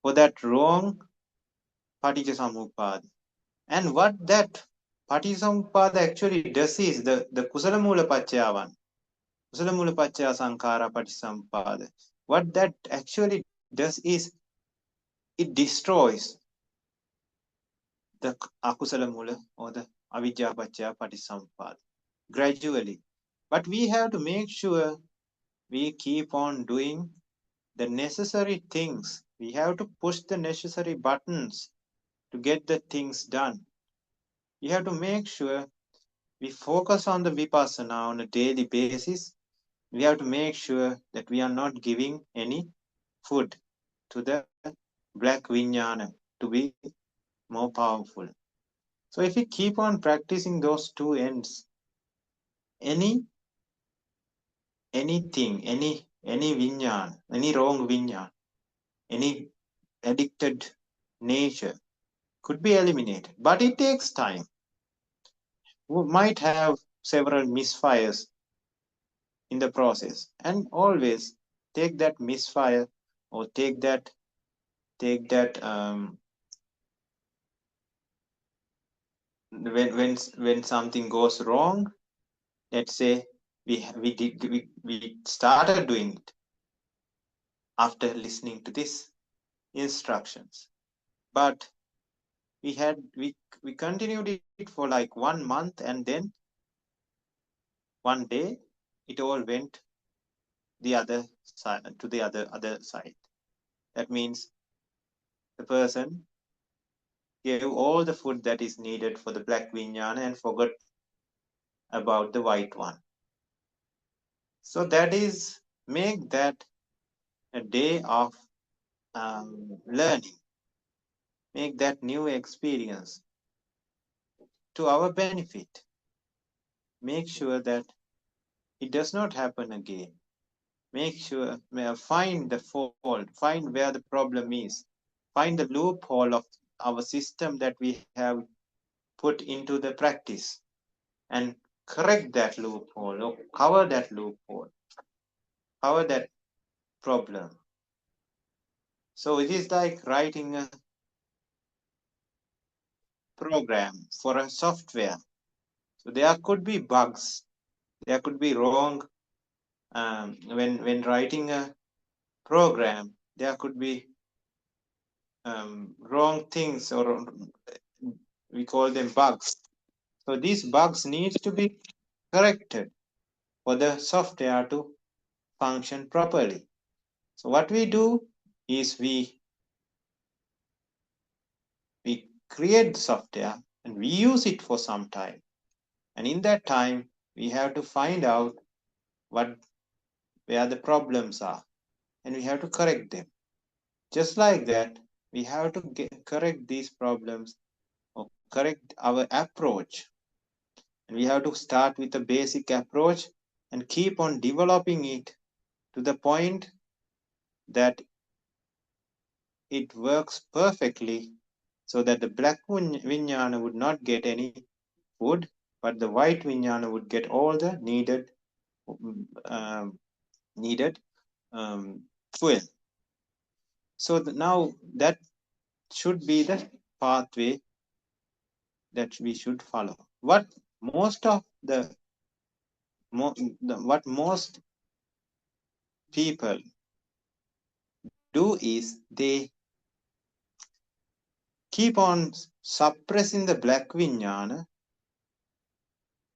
for that wrong Paticca Samuppada. And what that Paticca Samuppada actually does is the kusala mula paccaya one, kusala mula paccaya sankhara Paticca Samuppada. What that actually does is it destroys the akusala mula or the avijja paccaya Paticca Samuppada gradually. But we have to make sure we keep on doing the necessary things. We have to push the necessary buttons to get the things done. We have to make sure we focus on the vipassana on a daily basis. We have to make sure that we are not giving any food to the black vijnana to be more powerful. So if we keep on practicing those two ends, anything, any vijnana, any wrong vijnana, any addicted nature could be eliminated. But it takes time. We might have several misfires in the process, and always take that misfire or take that when something goes wrong, let's say we started doing it after listening to these instructions, but we continued it for like 1 month, and then one day it all went the other side, to the other side. That means the person gave all the food that is needed for the black vijnana and forgot about the white one. So that is, make that a day of learning, make that new experience to our benefit. Make sure that it does not happen again. Make sure, find the fault, find where the problem is, find the loophole of our system that we have put into the practice, and correct that loophole, or cover that loophole, cover that problem. So it is like writing a program for a software. So there could be bugs, there could be wrong, when writing a program, there could be wrong things, or we call them bugs. So these bugs need to be corrected for the software to function properly. So what we do is we create the software and we use it for some time. And in that time, we have to find out where the problems are, and we have to correct them. Just like that, we have to correct these problems, or correct our approach. And we have to start with a basic approach and keep on developing it to the point that it works perfectly, so that the black vijnana would not get any food, but the white vijnana would get all the needed fuel. So now that should be the pathway that we should follow. What most people do is they keep on suppressing the black vijnana,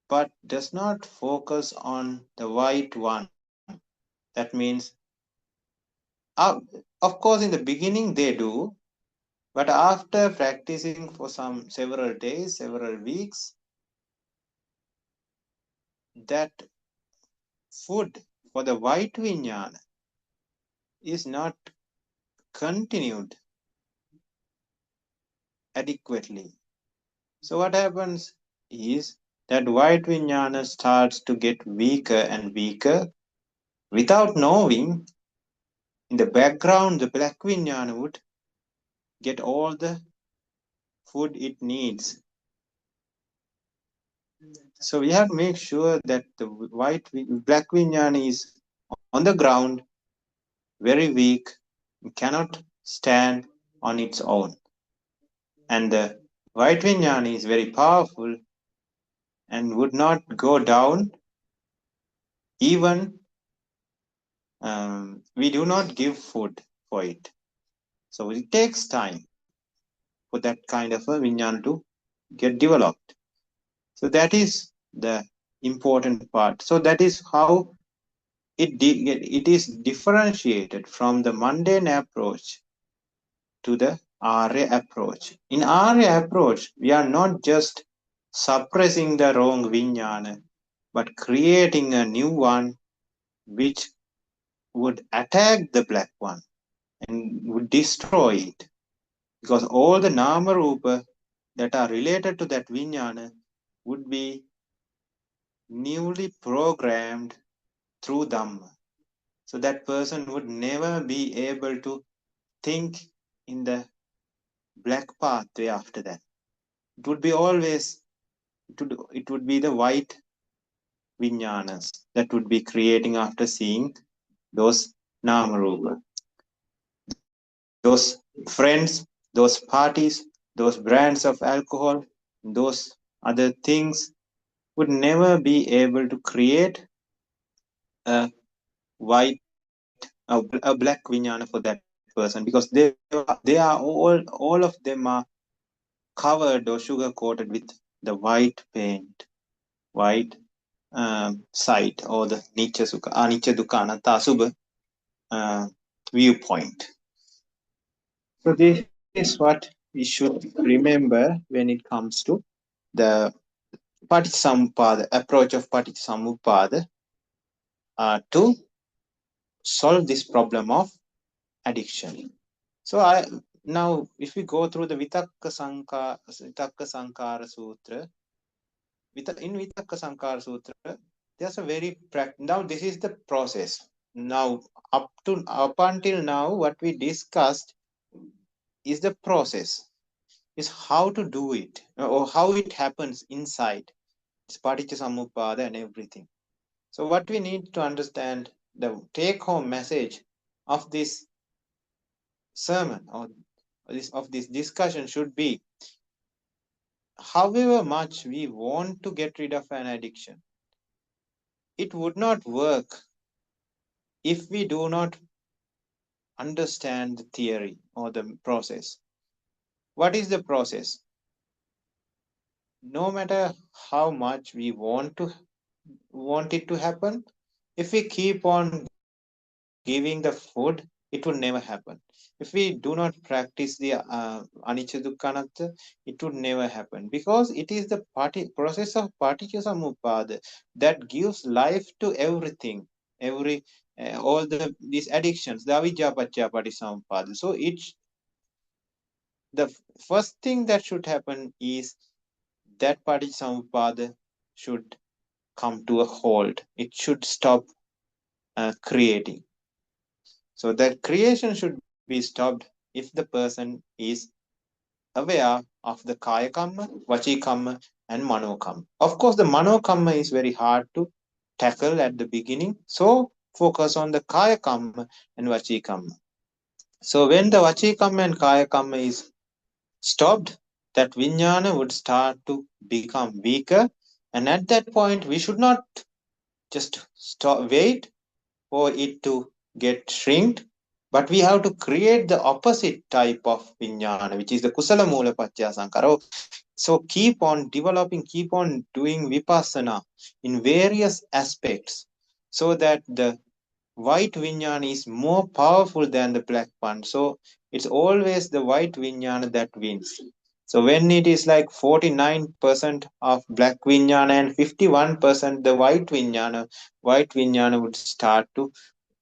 but does not focus on the white one. That means, of course, in the beginning they do, but after practicing for several days, several weeks, that food for the white vijnana is not continued adequately. So what happens is that white vijnana starts to get weaker and weaker. Without knowing, in the background, the black vijnana would get all the food it needs. So we have to make sure that the black vijnana is on the ground, very weak, cannot stand on its own. And the white vijnana is very powerful and would not go down even we do not give food for it. So it takes time for that kind of a vijnana to get developed. So that is the important part. So that is how it is differentiated from the mundane approach to the Arya approach. In Arya approach, we are not just suppressing the wrong vijnana, but creating a new one which would attack the black one and would destroy it. Because all the nama rupa that are related to that vijnana would be newly programmed through Dhamma. So that person would never be able to think in the black pathway after that. It would be always, it would be the white vijnanas that would be creating after seeing those nama rupa. Those friends, those parties, those brands of alcohol, those other things would never be able to create a white, a black vijnana for that person, because they are all of them are covered or sugar coated with the white paint, white side, or the Nicca Sukha, Anicca Dukkha Anatta Asubha viewpoint. So this is what we should remember when it comes to the Paticca Samuppada, approach of Paticca Samuppada to solve this problem of addiction. So now if we go through the Vitakka Sankara Sutra, in Vitakka Sankara Sutra, there's a very now this is the process. Now up until now, what we discussed is the process, is how to do it, or how it happens inside. It's Paticca Samuppada and everything. So what we need to understand, the take-home message of this sermon or of this discussion should be, however much we want to get rid of an addiction, it would not work if we do not understand the theory or the process. What is the process? No matter how much we want it to happen, if we keep on giving the food, it will never happen. If we do not practice the Anicca Dukkha Anatta, it would never happen, because it is the process of Paticca Samuppada that gives life to everything, all these addictions, the Avidya Paccaya Patisamuppada. So the first thing that should happen is that Paticca Samuppada should come to a halt. It should stop creating. So that creation should be stopped if the person is aware of the Kaya Kamma, Vachi Kamma, and Mano Kamma. Of course, the Mano Kamma is very hard to tackle at the beginning. So focus on the Kaya Kamma and Vachi Kamma. So when the Vachi Kamma and Kaya Kamma is stopped, that Vijnana would start to become weaker. And at that point, we should not just wait for it to get shrinked, but we have to create the opposite type of Vijnana, which is the Kusala Mula Paccaya Sankara. So keep on developing, keep on doing Vipassana in various aspects, so that the white Vijnana is more powerful than the black one. So it's always the white Vijnana that wins. So when it is like 49% of black Vijnana and 51% the white Vijnana would start to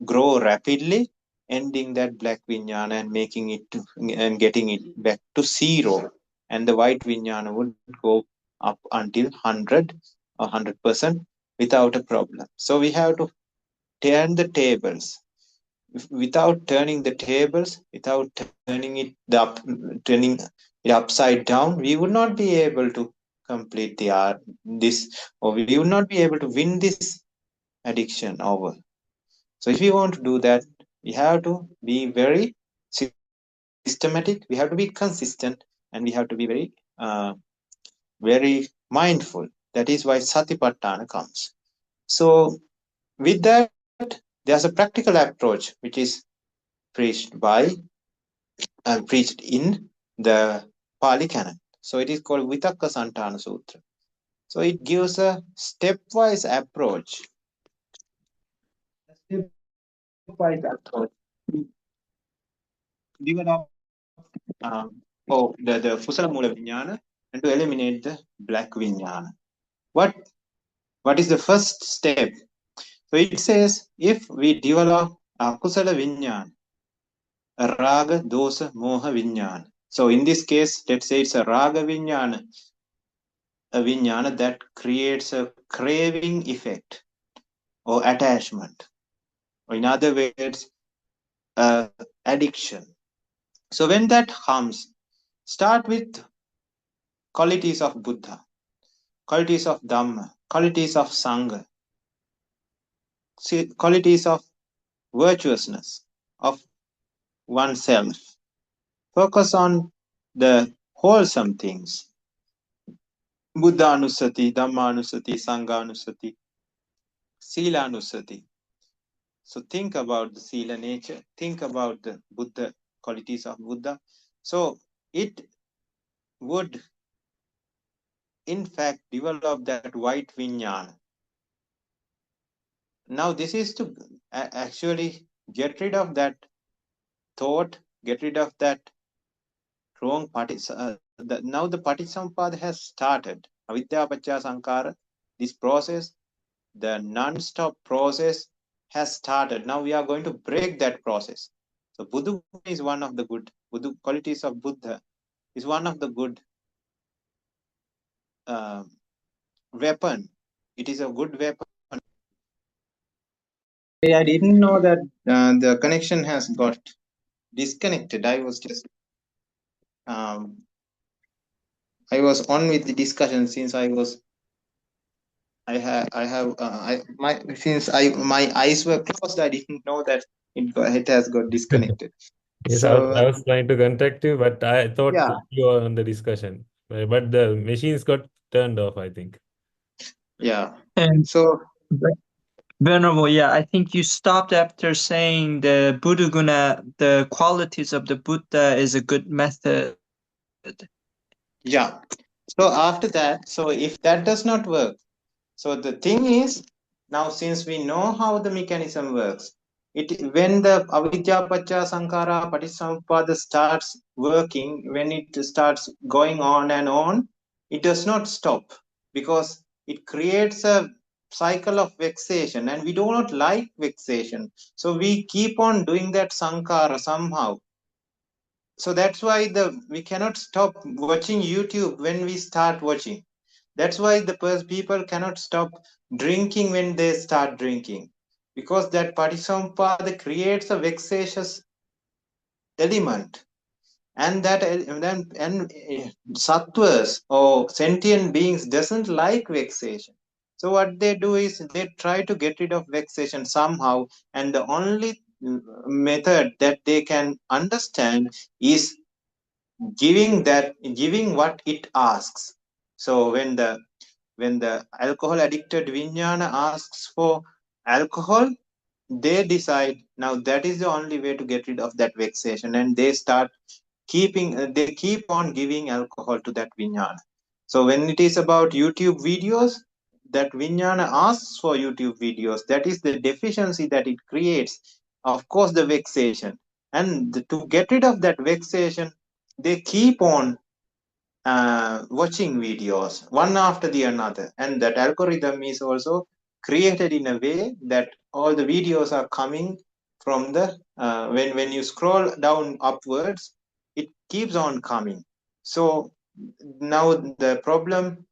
grow rapidly, ending that black Vijnana and making it and getting it back to zero. And the white Vijnana would go up until 100 or 100% without a problem. So we have to turn the tables. Without turning the tables, without turning it upside down, we would not be able to complete or we would not be able to win this addiction over. So if we want to do that, we have to be very systematic, we have to be consistent, and we have to be very mindful. That is why Satipatthana comes. So with that, there's a practical approach which is preached in the Pali Canon. So it is called Vitakka Santana Sutra. So it gives a stepwise approach. Develop the Kusala Mula Vijnana and to eliminate the black Vijnana. What is the first step? So it says, if we develop Kusala Vijnana, Raga, Dosa, Moha Vijnana. So in this case, let's say it's a Raga Vijnana, a Vijnana that creates a craving effect or attachment, or in other words, addiction. So when that comes, start with qualities of Buddha, qualities of Dhamma, qualities of Sangha, qualities of virtuousness of oneself. Focus on the wholesome things. Buddhanusati, Dhammanusati, Sanghanusati, Silanusati. So think about the Sila nature, think about the Buddha, qualities of Buddha. So it would in fact develop that white vijnana. Now this is to actually get rid of that thought, get rid of that wrong now the Paticca has started. Avidya Pacha Sankara, this process, the non-stop process has started. Now we are going to break that process. So Buddha is one of the good Buddha qualities of Buddha is one of the good weapon. It is a good weapon. I didn't know that the connection has got disconnected. I was just I was on with the discussion since my eyes were closed. I didn't know that it has got disconnected. Yes, So I was trying to contact you, but I thought yeah, you were on the discussion. But the machines got turned off, I think. yeah. And So Venerable, yeah, I think you stopped after saying the Buddha Guna, the qualities of the Buddha is a good method. yeah. So after that, so if that does not work, so the thing is now since we know how the mechanism works, when the avidya pacha sankara paticca starts working, when it starts going on and on, it does not stop because it creates a cycle of vexation and we do not like vexation. So we keep on doing that sankara somehow. So that's why we cannot stop watching YouTube when we start watching. That's why the people cannot stop drinking when they start drinking, because that Patisampada creates a vexatious element, and sattvas or sentient beings doesn't like vexation. So what they do is they try to get rid of vexation somehow, and the only method that they can understand is giving what it asks. So when the alcohol addicted vijnana asks for alcohol, they decide now that is the only way to get rid of that vexation, and they start they keep on giving alcohol to that vijnana. So when it is about YouTube videos, that vijnana asks for YouTube videos. That is the deficiency that it creates, of course, the vexation. And to get rid of that vexation, they keep on watching videos one after the another, and that algorithm is also created in a way that all the videos are coming from the when you scroll down upwards, it keeps on coming. So now the problem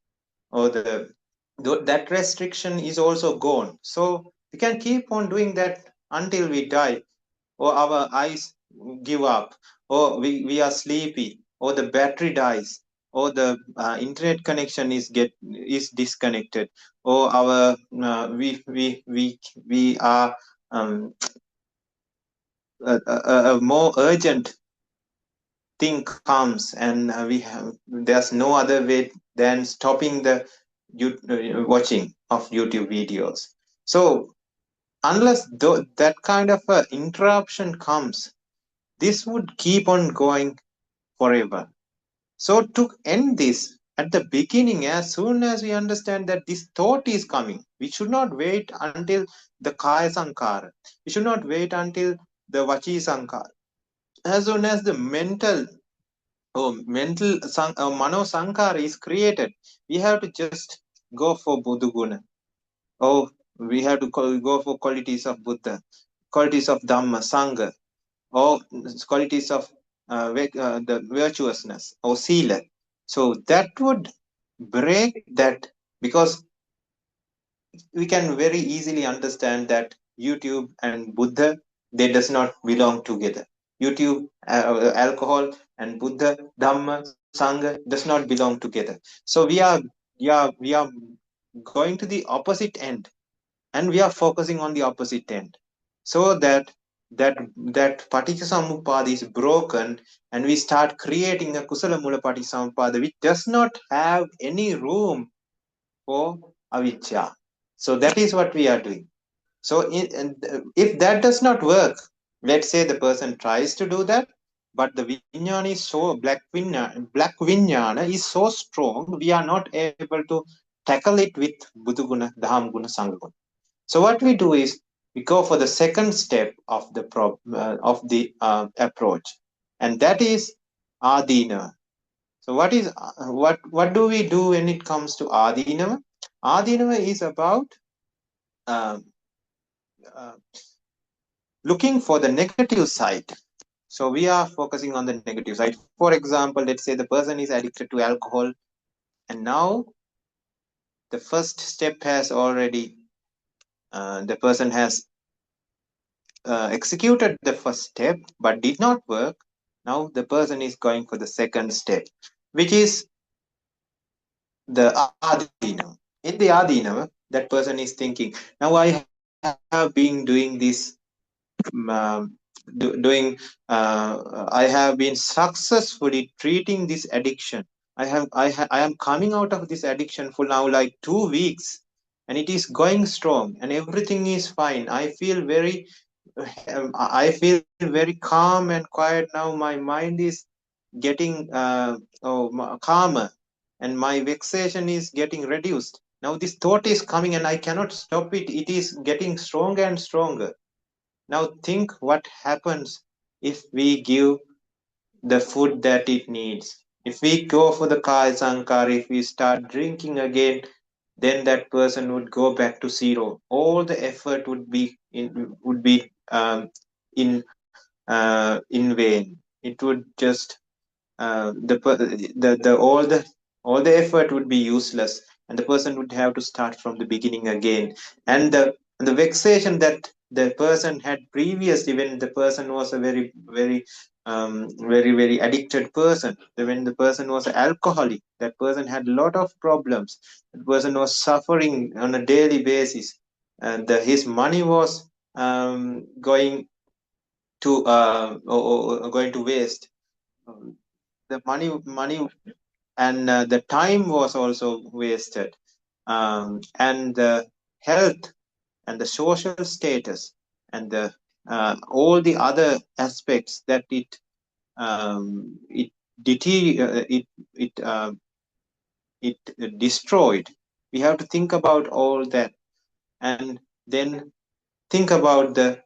or that restriction is also gone, so we can keep on doing that until we die, or our eyes give up, or we are sleepy, or the battery dies, or the internet connection is disconnected, or our we are a more urgent thing comes, and there's no other way than stopping the watching of YouTube videos. So unless that kind of interruption comes, this would keep on going forever. So to end this at the beginning, as soon as we understand that this thought is coming, we should not wait until the kaya sankara. We should not wait until the vachi sankara. As soon as the mental mano sankara is created, we have to just go for Buddha. Oh, we have to go for qualities of Buddha, qualities of Dhamma, Sangha, or qualities of the virtuousness or sila. So that would break that, because we can very easily understand that YouTube and Buddha, they does not belong together. YouTube, alcohol, and Buddha, Dhamma, Sangha does not belong together. So we are going to the opposite end, and we are focusing on the opposite end, so that that Paticca Samuppada is broken, and we start creating a Kusala Mula Paticca Samuppada which does not have any room for avijja. So that is what we are doing. So if that does not work, let's say the person tries to do that, but the vijnana is so black vijnana is so strong, we are not able to tackle it with Buddhaguna, Dhammaguna, Sanghaguna. So what we do is we go for the second step of the approach, and that is adinava. So what do we do when it comes to adinava? Adinava is about looking for the negative side. So we are focusing on the negative side. For example, let's say the person is addicted to alcohol, and now the first step has already the person has executed the first step but did not work. Now the person is going for the second step, which is the adinava. In the adinava, that person is thinking, now I have been doing this, I have been successfully treating this addiction. I am coming out of this addiction for now like 2 weeks, and it is going strong and everything is fine. I feel very calm and quiet now. My mind is getting calmer, and my vexation is getting reduced. Now this thought is coming and I cannot stop it. It is getting stronger and stronger. Now think what happens if we give the food that it needs. If we go for the kaya sankara, if we start drinking again, then that person would go back to zero. All the effort would be in vain. It would just all the effort would be useless, and the person would have to start from the beginning again. And the vexation that the person had previously, when the person was a very addicted person, when the person was an alcoholic, that person had a lot of problems. The person was suffering on a daily basis, and his money was going to waste. The money and the time was also wasted, and the health and the social status and the all the other aspects that it destroyed. We have to think about all that, and then think about the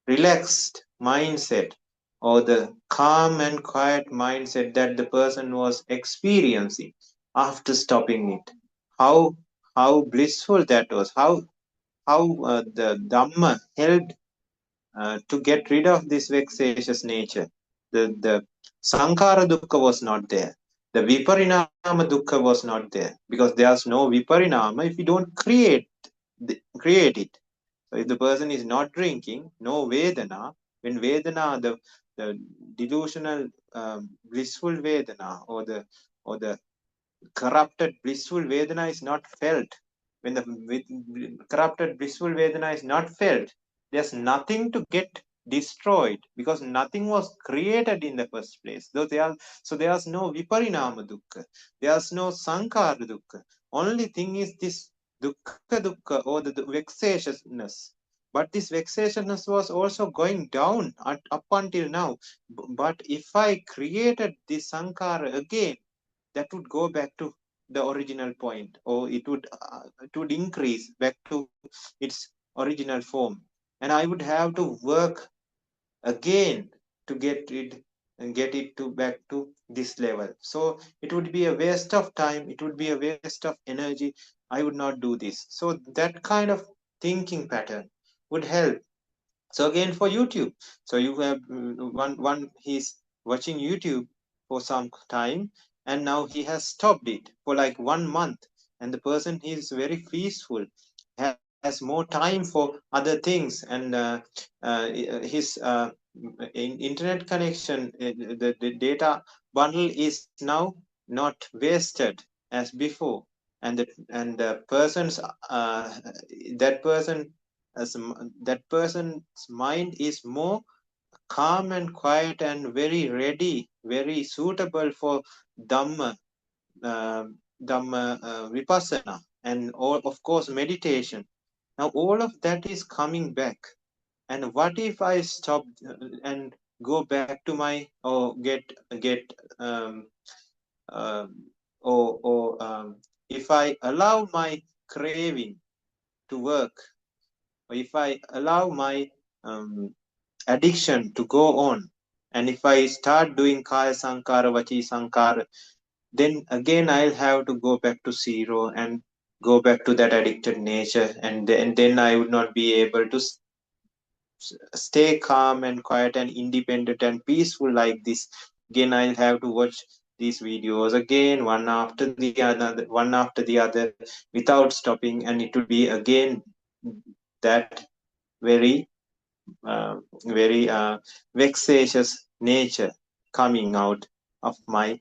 relaxed mindset or the calm and quiet mindset that the person was experiencing after stopping it. How blissful that was. How the Dhamma helped to get rid of this vexatious nature. The Sankara Dukkha was not there. The Viparinama Dukkha was not there, because there's no Viparinama if you don't create it. So if the person is not drinking, no Vedana. When Vedana, the delusional blissful Vedana, or the corrupted blissful Vedana is not felt, when the corrupted blissful Vedana is not felt, there's nothing to get destroyed, because nothing was created in the first place. So there's no Viparinama Dukkha, there's no Sankara Dukkha. Only thing is this Dukkha, or the vexatiousness. But this vexatiousness was also going down up until now. But if I created this Sankara again, that would go back to the original point, or it would increase back to its original form, and I would have to work again to get it to back to this level. So it would be a waste of time, it would be a waste of energy. I would not do this. So that kind of thinking pattern would help. So again, for YouTube, so you have one he's watching YouTube for some time, and now he has stopped it for like 1 month, and the person is very peaceful, has more time for other things, and his internet connection, the data bundle is now not wasted as before, and the person's that person that person's mind is more calm and quiet and very ready, very suitable for Dhamma, Vipassana, and all, of course, meditation. Now all of that is coming back. And what if I stop and go back to my, or if I allow my craving to work, or if I allow my addiction to go on, and if I start doing kaya sankara, vachi sankara, then again I'll have to go back to zero and go back to that addicted nature, and then I would not be able to stay calm and quiet and independent and peaceful like this. Again, I'll have to watch these videos again, one after the other, without stopping, and it will be again that very vexatious nature coming out of my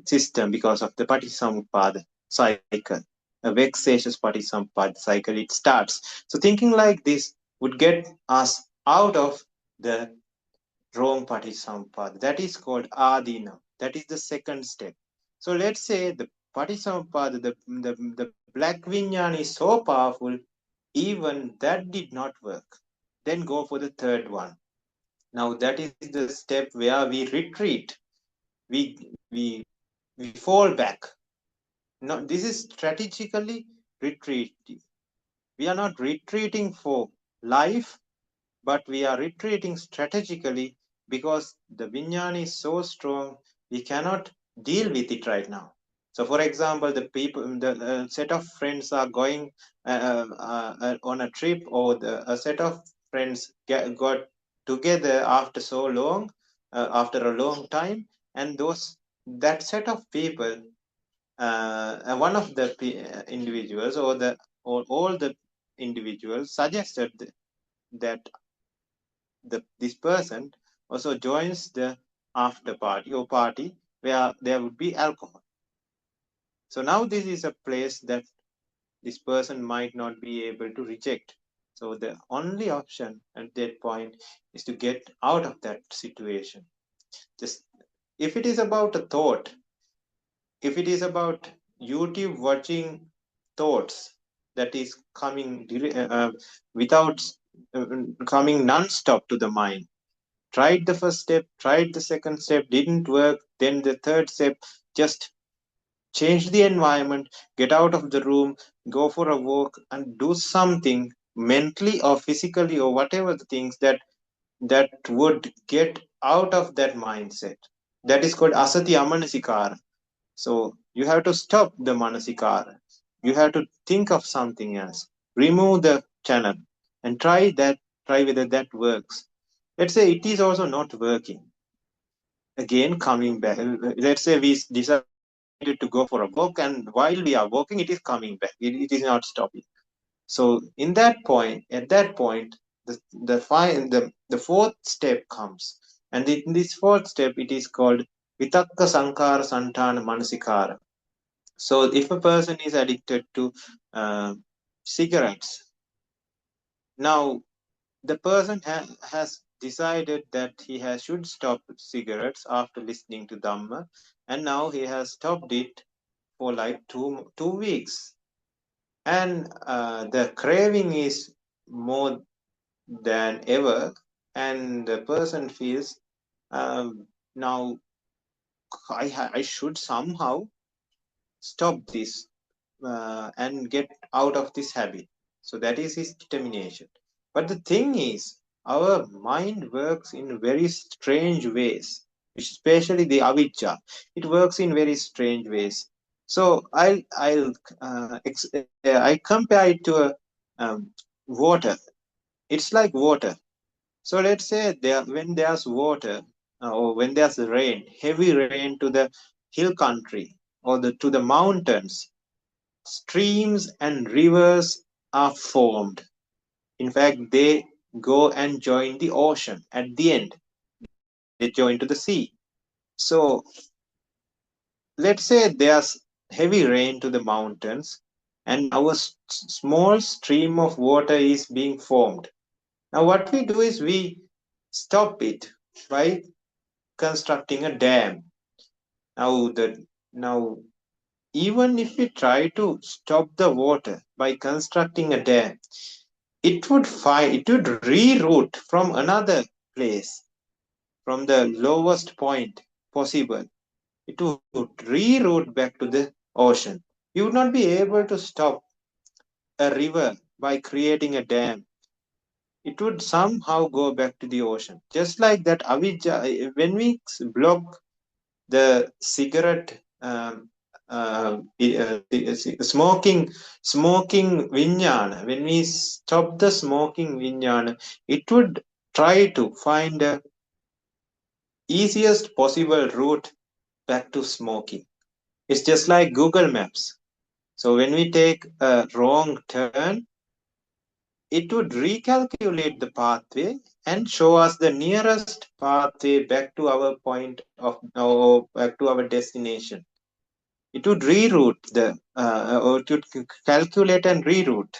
system because of the Paticca cycle. A vexatious Paticca cycle, it starts. So thinking like this would get us out of the wrong Paticca. That is called Adina. That is the second step. So let's say the Paticca, the black Vinyan is so powerful, even that did not work. Then go for the third one. Now that is the step where we retreat. We fall back. Now this is strategically retreating. We are not retreating for life, but we are retreating strategically because the Vinyan is so strong, we cannot deal with it right now. So for example, the set of friends are going on a trip, or a set of friends got together after so long, after a long time, and that set of people, one of the individuals, or all the individuals suggested that this person also joins the after party or party where there would be alcohol. So now this is a place that this person might not be able to reject. So the only option at that point is to get out of that situation. Just if it is about a thought, if it is about YouTube watching thoughts that is coming without coming non-stop to the mind, tried the first step, tried the second step, didn't work, then the third step, just change the environment, get out of the room, go for a walk, and do something mentally or physically or whatever the things that would get out of that mindset. That is called asati amanasikara. So you have to stop the manasikara. You have to think of something else. Remove the channel and try whether that works. Let's say it is also not working. Again, coming back. Let's say we decided to go for a walk, and while we are walking, it is coming back. It is not stopping. So at that point, the fourth step comes, and in this fourth step, it is called vitakka sankara santana manasikara. So if a person is addicted to cigarettes, now the person has decided that he should stop cigarettes after listening to Dhamma, and now he has stopped it for like two weeks, and the craving is more than ever, and the person feels now I should somehow stop this and get out of this habit. So that is his determination. But the thing is, our mind works in very strange ways, especially the avijja. It works in very strange ways. So I compare it to water. It's like water. So let's say when there's water, or when there's rain, heavy rain to the hill country or to the mountains, streams and rivers are formed. In fact, they go and join the ocean at the end. They join to the sea. So let's say there's heavy rain to the mountains, and our small stream of water is being formed. Now what we do is we stop it by constructing a dam. Now even if we try to stop the water by constructing a dam, it would reroute from another place, from the lowest point possible. It would reroute back to the ocean. You would not be able to stop a river by creating a dam. It would somehow go back to the ocean. Just like that, avijja, when we block the cigarette, smoking vinyana, when we stop the smoking vinyana, it would try to find the easiest possible route back to smoking. It's just like Google Maps. So when we take a wrong turn, it would recalculate the pathway and show us the nearest pathway back to our point of, or back to our destination. It would reroute or it would calculate and reroute.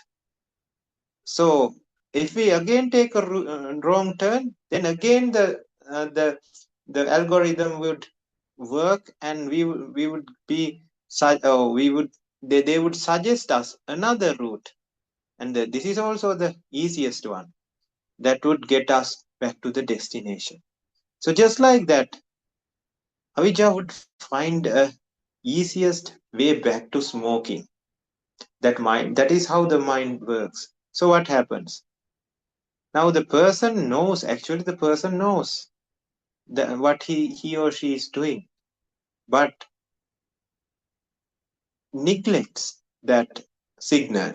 So if we again take a wrong turn, then again the algorithm would work, and they would suggest us another route, and this is also the easiest one that would get us back to the destination. So just like that, avijja would find a easiest way back to smoking. That is how the mind works. So what happens? Now the person knows what he or she is doing, but neglects that signal.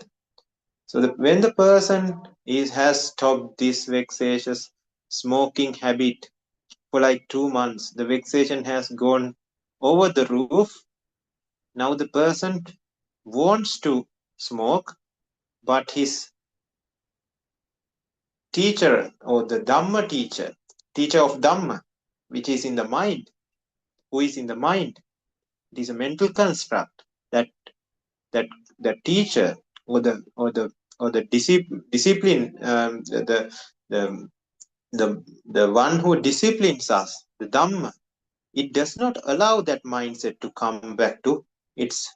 So when the person has stopped this vexatious smoking habit for like 2 months, the vexation has gone over the roof. Now the person wants to smoke, but his teacher, or the Dhamma teacher of Dhamma, which is in the mind, who is in the mind, it is a mental construct that the teacher or the discipline, the one who disciplines us, the Dhamma, it does not allow that mindset to come back to its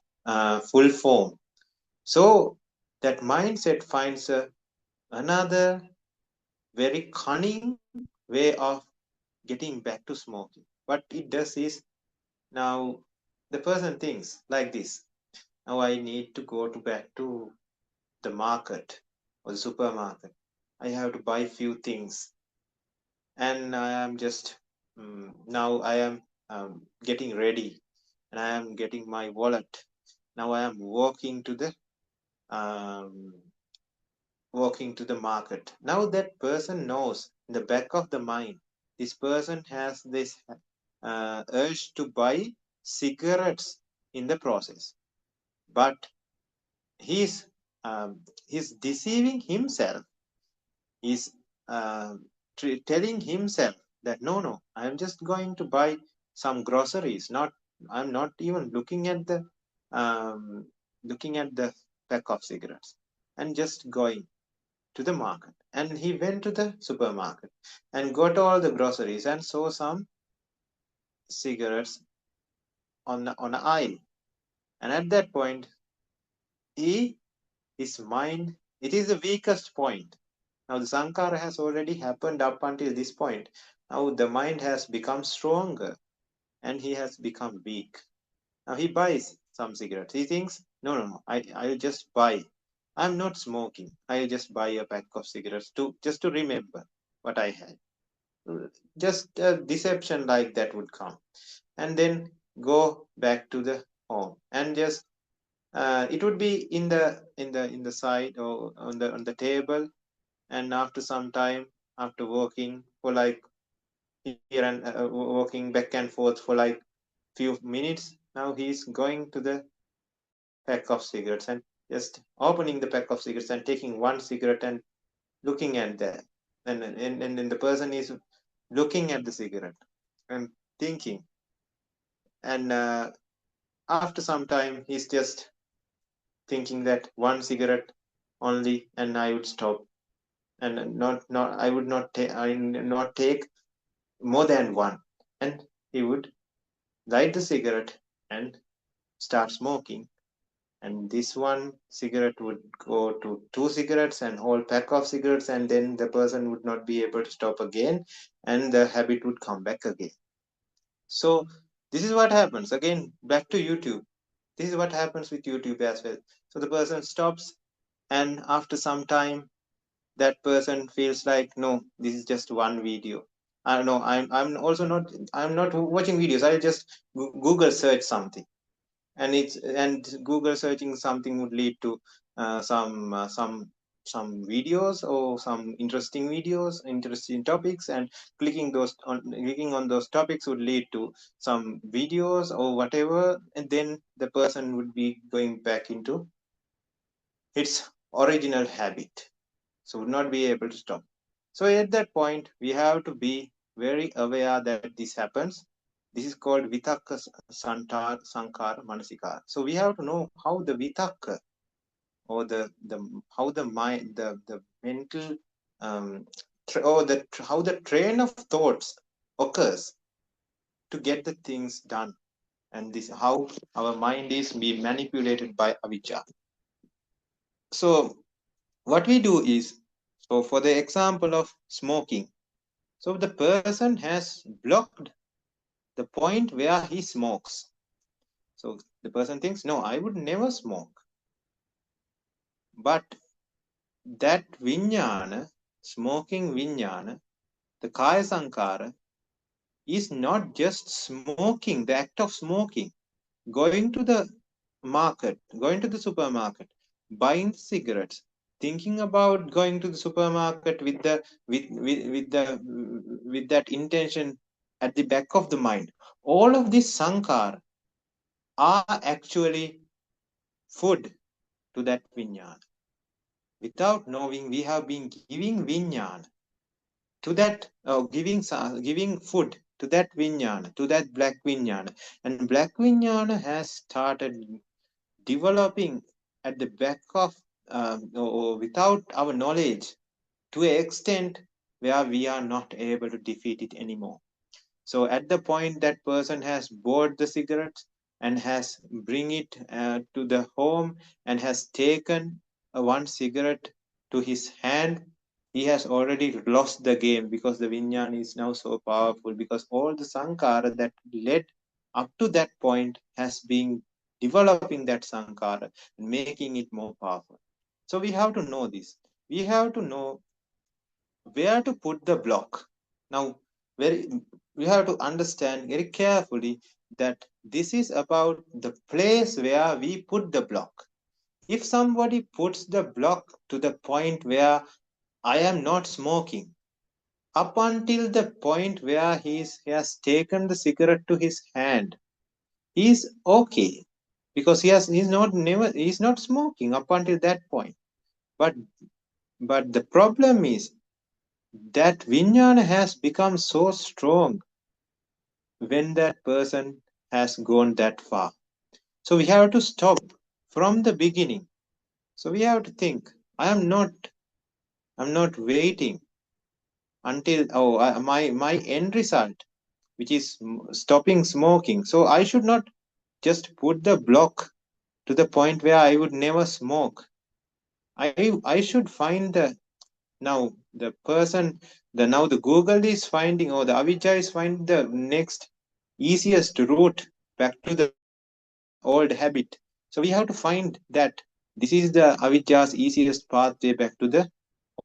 full form. So that mindset finds another very cunning way of getting back to smoking. What it does is, now the person thinks like this: now I need to go back to the market or the supermarket. I have to buy few things, and I am just now I am getting ready, and I am getting my wallet. Now I am walking to the market. Now that person knows in the back of the mind, this person has this urge to buy cigarettes in the process, but he's deceiving himself. He's telling himself that no, I'm just going to buy some groceries. I'm not even looking at the pack of cigarettes, and just going to the market. And he went to the supermarket and got all the groceries and saw some cigarettes on an aisle. And at that point, his mind, it is the weakest point. Now the sankhara has already happened up until this point. Now the mind has become stronger and he has become weak. Now he buys some cigarettes. He thinks, no, I'll just buy. I'm not smoking. I'll just buy a pack of cigarettes just to remember what I had. Just a deception like that would come, and then go back to the home, and just it would be in the side or on the table. And after some time, after walking for like here and walking back and forth for like few minutes, now he's going to the pack of cigarettes and just opening the pack of cigarettes and taking one cigarette and looking at that. And then the person is looking at the cigarette and thinking. And after some time, he's just thinking that one cigarette only and I would stop, and I would not take more than one, and he would light the cigarette and start smoking, and this one cigarette would go to two cigarettes and whole pack of cigarettes, and then the person would not be able to stop again, and the habit would come back again. So this is what happens again. Back to YouTube, this is what happens with YouTube as well. So the person stops, and after some time that person feels like, no, this is just one video. I don't know, I'm also not, I'm not watching videos, I'll just Google search something, and Google searching something would lead to some videos or some interesting videos, interesting topics, and clicking on those topics would lead to some videos or whatever, and then the person would be going back into its original habit, so would not be able to stop. So at that point we have to be very aware that this happens. This is called vitakka sankara manasikara. So we have to know how the vitakka, or the how the mind, the mental how the train of thoughts occurs to get the things done, and this how our mind is being manipulated by avijja. So what we do is, so for the example of smoking, so the person has blocked the point where he smokes. So the person thinks, no, I would never smoke. But that vijnana, smoking vijnana, the kaya sankara, is not just smoking, the act of smoking, going to the market, going to the supermarket, buying cigarettes, thinking about going to the supermarket with that intention at the back of the mind. All of this sankara are actually food to that vijnana. Without knowing, we have been giving vijnana to that, giving food to that vijnana, to that black vijnana, and black vijnana has started developing at the back of, or without our knowledge, to an extent where we are not able to defeat it anymore. So at the point that person has bought the cigarettes and has bring it to the home and has taken one cigarette to his hand, he has already lost the game, because the vijnana is now so powerful, because all the sankara that led up to that point has been developing that sankara and making it more powerful. So we have to know this. We have to know where to put the block. Now, we have to understand very carefully that this is about the place where we put the block. If somebody puts the block to the point where I am not smoking, up until the point where he has taken the cigarette to his hand, he is okay, because he's not smoking up until that point. But the problem is that vijnana has become so strong when that person has gone that far. So we have to stop from the beginning. So we have to think, I'm not waiting until my end result, which is stopping smoking. So I should not just put the block to the point where I would never smoke. I should find the now the person now the Google is finding, or the avijja is finding the next easiest route back to the old habit. So we have to find that this is the avijja's easiest pathway back to the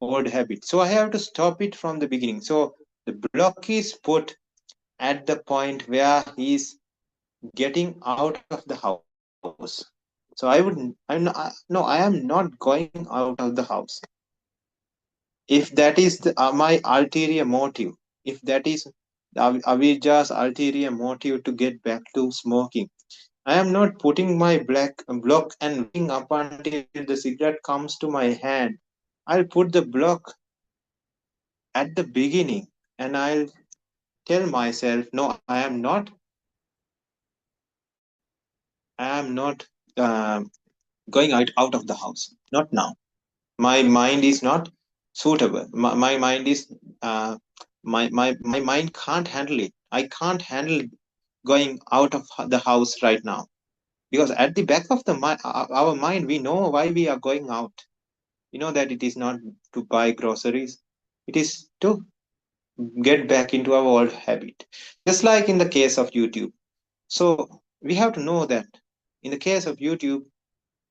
old habit. So I have to stop it from the beginning. So the block is put at the point where he is getting out of the house. So I am not going out of the house. If that is my ulterior motive, if that is avijja's ulterior motive to get back to smoking, I am not putting my block and waiting up until the cigarette comes to my hand. I'll put the block at the beginning, and I'll tell myself, no, I am not going out of the house. Not now. My mind is not suitable. My mind is my mind can't handle it. I can't handle going out of the house right now, because at the back of the our mind, we know why we are going out. We know that it is not to buy groceries. It is to get back into our old habit. Just like in the case of YouTube. So we have to know that in the case of YouTube,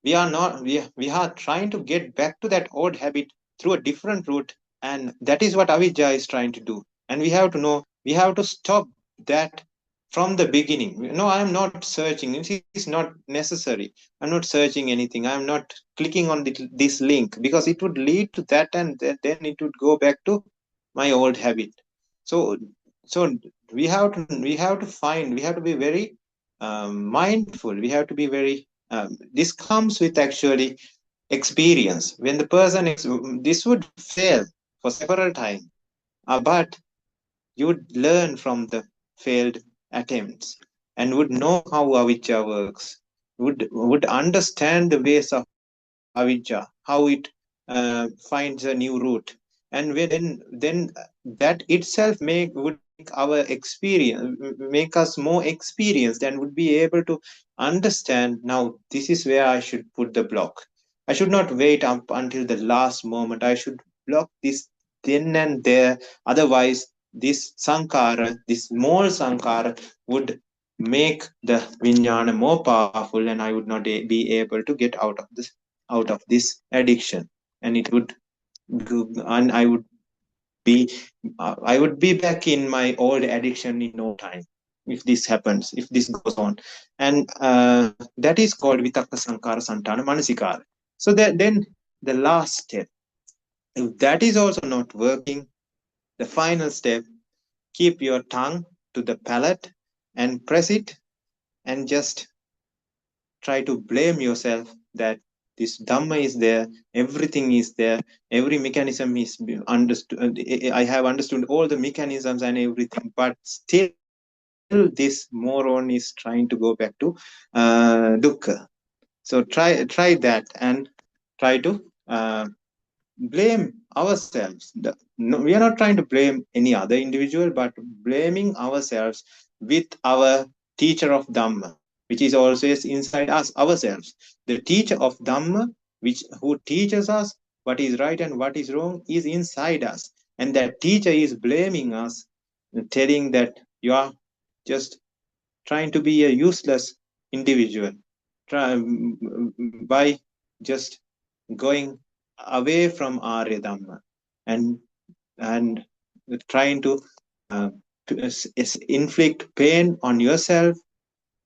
we are not we are trying to get back to that old habit through a different route, and that is what Avijja is trying to do. And we have to know, we have to stop that from the beginning. No, I am not searching, it is not necessary. I'm not searching anything, I'm not clicking on this link, because it would lead to that, and then it would go back to my old habit. So we have to be very mindful. We have to be very this comes with actually experience. When the person this would fail for several times, but you would learn from the failed attempts and would know how avijja works, would understand the ways of avijja, how it finds a new route, and then that itself would make our experience, make us more experienced, and would be able to understand, now this is where I should put the block. I should not wait up until the last moment. I should block this then and there. Otherwise, this sankara, this small sankara, would make the vijnana more powerful, and I would not be able to get out of this addiction, and it would and I would be back in my old addiction in no time, if this happens, if this goes on. And that is called vitakka sankara santana manasikara. So that then the last step, if that is also not working, the final step, keep your tongue to the palate and press it, and just try to blame yourself that this dhamma is there, everything is there, every mechanism is understood. I have understood all the mechanisms and everything, but still this moron is trying to go back to dukkha. So try that, and try to blame ourselves. No, we are not trying to blame any other individual, but blaming ourselves with our teacher of Dhamma, which is always inside us, ourselves. The teacher of Dhamma, who teaches us what is right and what is wrong, is inside us. And that teacher is blaming us, telling that you are just trying to be a useless individual by just going away from Arya Dhamma, and trying to inflict pain on yourself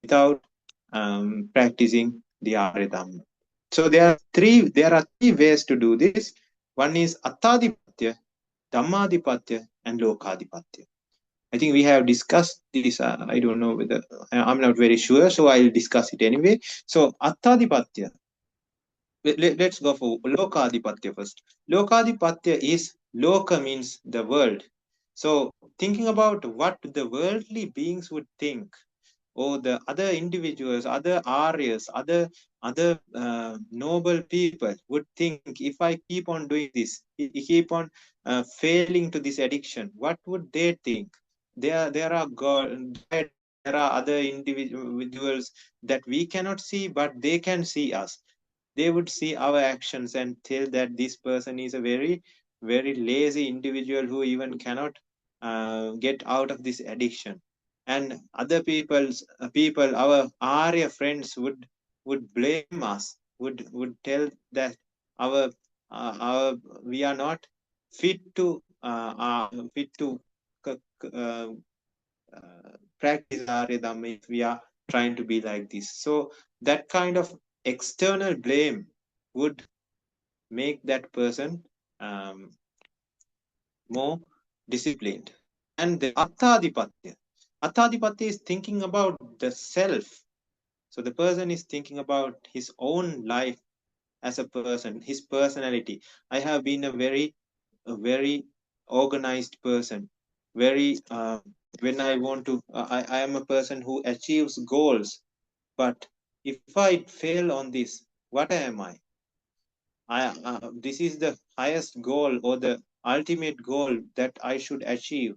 without practicing the Arya Dhamma. So there are three ways to do this. One is Attadipatya, Dhammadipatya, and Lokadipatya. I think we have discussed this. I don't know whether, I'm not very sure, so I'll discuss it anyway. So Attadipatya. Let's go for Lokadipatya first. Lokadipatya is, Loka means the world. So thinking about what the worldly beings would think, or the other individuals, other Aryas, other noble people would think, if I keep on doing this, keep on failing to this addiction, what would they think? There are there are other individuals that we cannot see, but they can see us. They would see our actions and tell that this person is a very, very lazy individual who even cannot get out of this addiction. And other people, our Arya friends would blame us, would tell that our we are not fit to practice Arya Dhamma if we are trying to be like this. So that kind of external blame would make that person more disciplined. And the Attadipatya. Attadipatya is thinking about the self. So the person is thinking about his own life as a person, his personality. I have been a very organized person. Very when I want to, I am a person who achieves goals. But if I fail on this, what am I? This is the highest goal or the ultimate goal that I should achieve.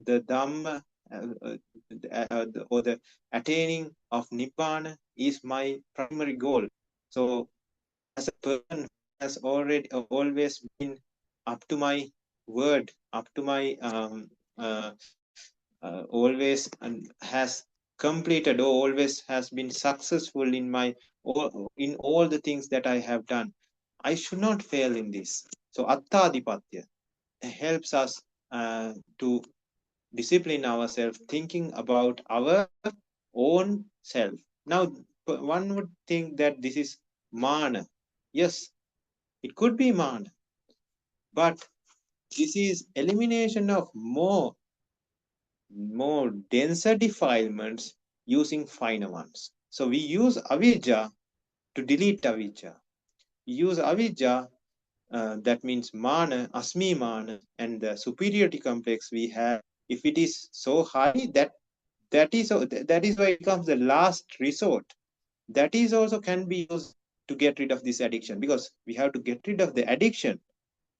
The Dhamma or the attaining of Nibbana is my primary goal. So as a person who has always been up to my word, up to my always has completed or always has been successful in in all the things that I have done, I should not fail in this. So Attadipatya helps us to discipline ourselves, thinking about our own self. Now, one would think that this is mana. Yes, it could be mana, but this is elimination of more denser defilements using finer ones. So we use avijja to delete avijja. We use avijja, that means mana, asmi mana, and the superiority complex we have. If it is so high, that is why it becomes the last resort. That is also can be used to get rid of this addiction, because we have to get rid of the addiction.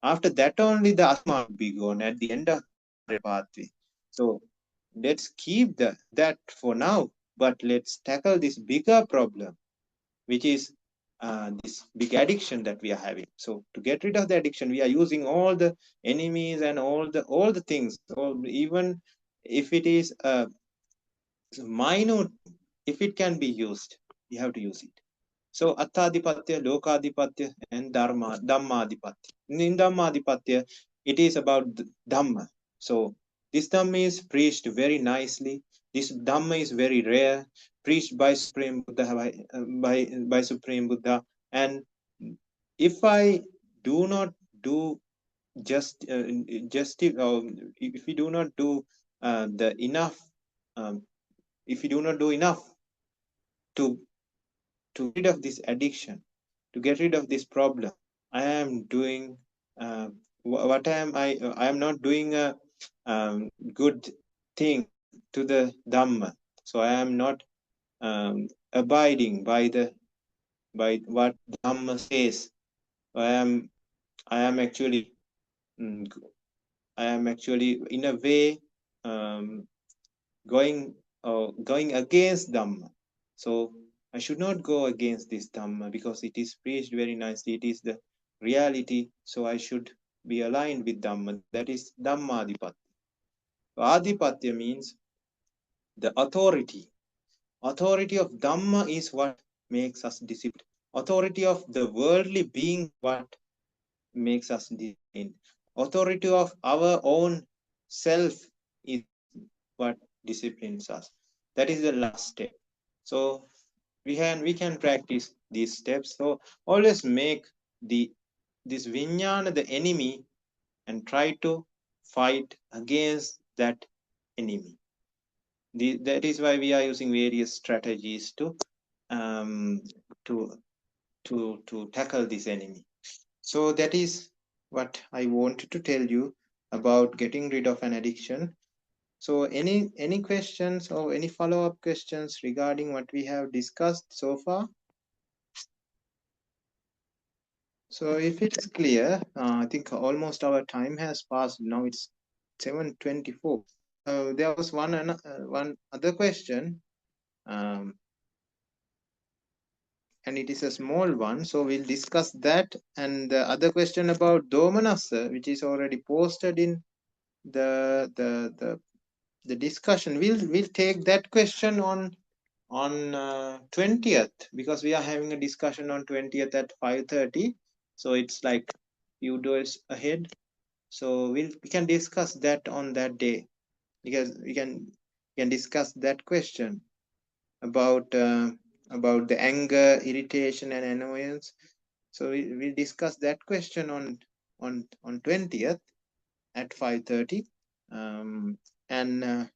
After that only the asma will be gone at the end of the pathway. So let's keep that for now, but let's tackle this bigger problem, which is this big addiction that we are having. So to get rid of the addiction, we are using all the enemies and all the things, or even if it is minute, if it can be used, we have to use it. So Attadipatya, Lokadipatya, and Dhammadipatya. In Dhammadipatya, it is about Dhamma. So this Dhamma is preached very nicely. This Dhamma is very rare, preached by Supreme Buddha, by Supreme Buddha. And if I do not do if we do not do the enough, if we do not do enough to get rid of this addiction, to get rid of this problem, I am doing what am I? I am not doing a good thing to the Dhamma. So I am not abiding by what Dhamma says. I am actually in a way going against Dhamma. So I should not go against this Dhamma because it is preached very nicely. It is the reality. So I should be aligned with Dhamma. That is Dhammadipatya. Adipatya means the authority. Authority of Dhamma is what makes us disciplined. Authority of the worldly being, what makes us disciplined. Authority of our own self is what disciplines us. That is the last step. So we can practice these steps. So always make this vijnana the enemy and try to fight against that enemy. That is why we are using various strategies to tackle this enemy. So that is what I wanted to tell you about getting rid of an addiction. So any questions or any follow-up questions regarding what we have discussed so far? So if it's clear, I think almost our time has passed. Now it's 7:24. There was one other question, and it is a small one. So we'll discuss that. And the other question about Domanassa, which is already posted in the discussion. We'll take that question on 20th, because we are having a discussion on 20th at 5:30. So it's like few days ahead. So we can discuss that on that day, because we can discuss that question about the anger, irritation, and annoyance. So we'll discuss that question on 20th at 5:30. And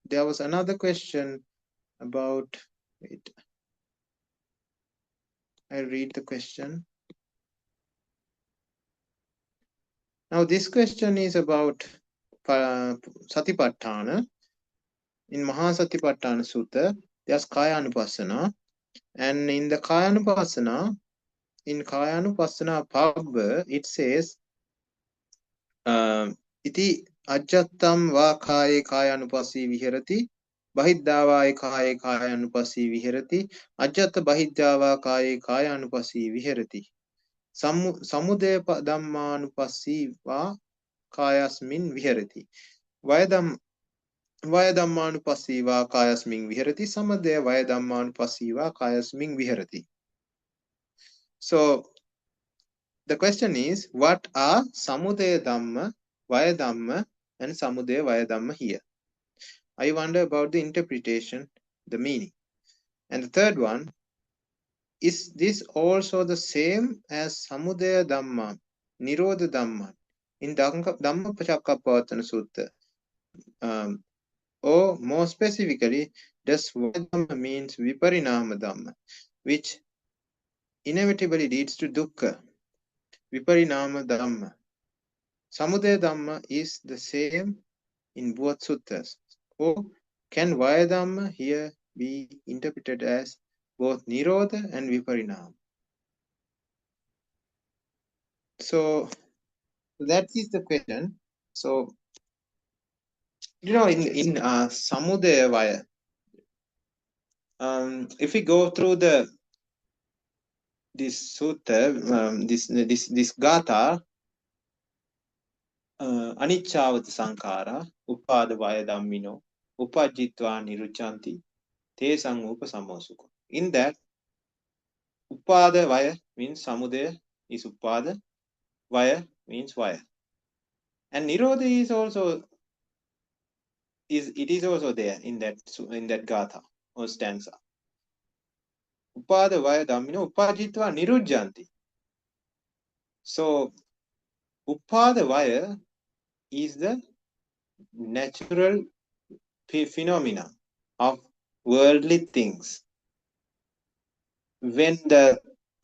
there was another question about, wait, I'll read the question. Now this question is about Satipatthana. In Satipatthana Sutta, there's Kaya Anupassana. And in the Kayanupassana, in Kayanupassana Pabba, it says, iti ajjattam va kaye kayanupassi viharati, bahiddhavaye kaye kayanupassi viharati, ajjatta bahiddhava kaye kayanupassi viharati. Samudaya dhammanupassi va kayasmin viharati. Vaya dhammanupassi va kayasmin viharati. Samudaya vaya dhammanupassi va kayasmin viharati. So the question is, what are Samudaya Dhamma, Vaya Dhamma, and Samudaya Vaya Dhamma here? I wonder about the interpretation, the meaning. And the third one, is this also the same as Samudaya Dhamma, Nirodha Dhamma in Dhammapada Sutta? Or more specifically, does Vaya Dhamma means Viparinama Dhamma, which inevitably leads to dukkha? Viparinama Dhamma. Samudaya Dhamma is the same in both suttas. Or can Vaya Dhamma here be interpreted as both Nirodha and Viparinama? So that is the question. So, in Samudaya, if we go through this sutta, this gatha, anicchāvati saṅkhāra upāda vaya dhammino upajjitva nirucchanti te saṅupa samosukho. In that, upada vaya means samudaya is upada, vaya means vaya, and nirodha is also also there in that gatha or stanza. Upada vaya dhammino upajjitva nirucchanti. So upada vaya is the natural phenomena of worldly things. When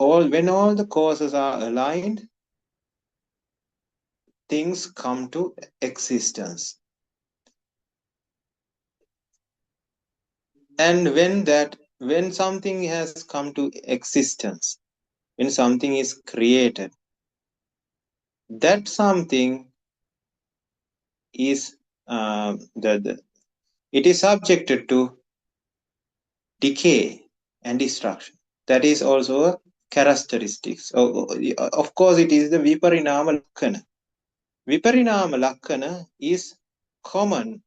all the causes are aligned, things come to existence. And when something has come to existence, when something is created, that something is it is subjected to decay and destruction. That is also a characteristics. Of course, it is the Viparinama Lakkana. Viparinama Lakkana is common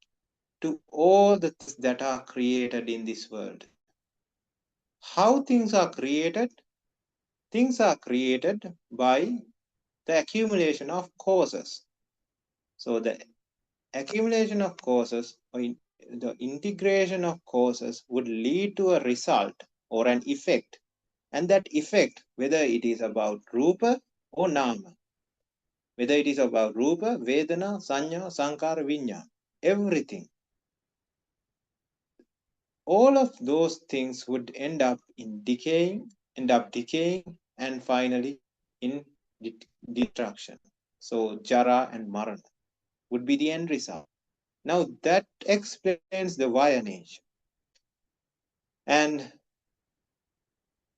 to all the things that are created in this world. How things are created? Things are created by the accumulation of causes. So the accumulation of causes, or the integration of causes, would lead to a result or an effect. And that effect, whether it is about Rupa or Nama, whether it is about Rupa, Vedana, Sanya, Sankara, Vinyana, everything, all of those things would end up decaying, and finally in destruction. So Jara and Marana would be the end result. Now that explains the Vaya nature. And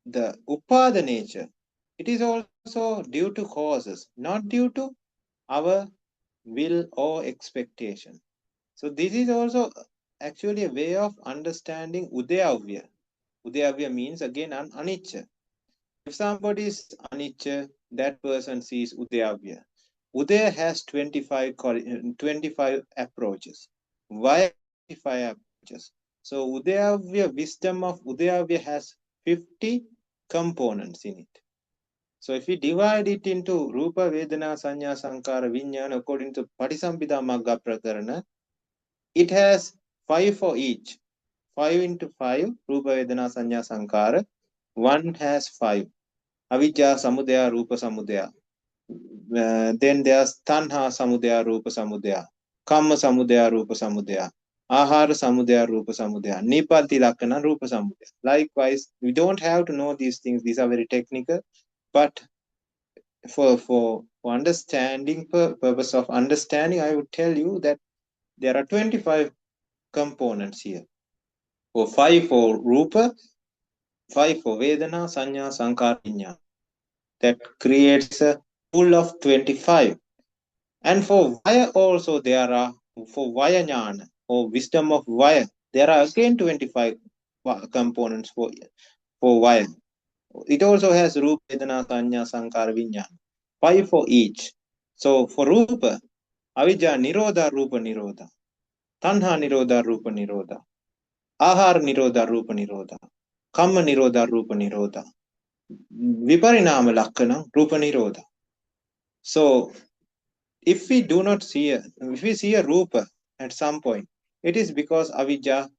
the Upada nature, it is also due to causes, not due to our will or expectation. So this is also actually a way of understanding Udayavaya. Udayavaya means again anicca. If somebody is anicca, that person sees Udayavaya. Udaya has 25 approaches. Why 25 approaches? So Udayavaya, wisdom of Udayavaya has 50 components in it. So if we divide it into Rupa, Vedana, Sanya, Sankara, Vinyana according to Patisamphita Magga Prakarana, it has 5 for each. 5 into 5, Rupa, Vedana, Sanya, Sankara. 1 has 5. Avijja, Samudaya, Rupa, Samudaya. Then there's Tanha, Samudaya, Rupa, Samudaya. Kamma, Samudaya, Rupa, Samudaya. Ahara, Samudaya, Rupa, Samudaya. Nipati, Lakkana, Rupa, Samudaya. Likewise, we don't have to know these things. These are very technical. But for understanding, purpose of understanding, I would tell you that there are 25 components here. For 5 for Rupa, 5 for Vedana, Sanya, Sankara, Vinyana. That creates a pool of 25. And for Vaya also there are, for Vaya Jnana or wisdom of Vaya, there are again 25 components for Vaya. It also has Rupa, Vedana, Sanya, Sankara, Vinyana. 5 for each. So for Rupa, Avijja Nirodha, Rupa Nirodha. Tanha Nirodha, Rupa Nirodha. Ahar Nirodha, Rupa Nirodha. Kamma Nirodha, Rupa Nirodha. Viparinama Lakkana, Rupa Nirodha. So if we do not see if we see a Rupa at some point, it is because Avijja,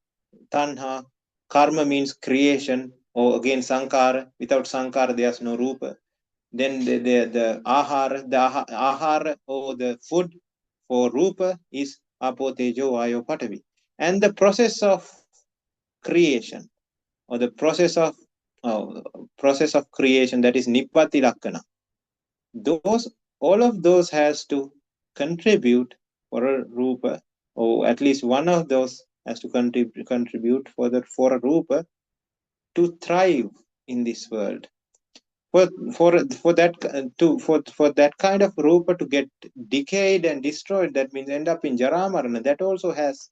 Tanha, Karma means creation, or again Sankara. Without Sankara, there's no Rupa. Then the ahar or the food for Rupa is Apo Tejo Vayo Patavi. And the process of creation, or the process of creation, that is Nippati Lakkana. All of those has to contribute for a Rupa, or at least one of those has to contribute for a Rupa to thrive in this world. For that kind of Rupa to get decayed and destroyed, that means end up in Jaramarana, that also has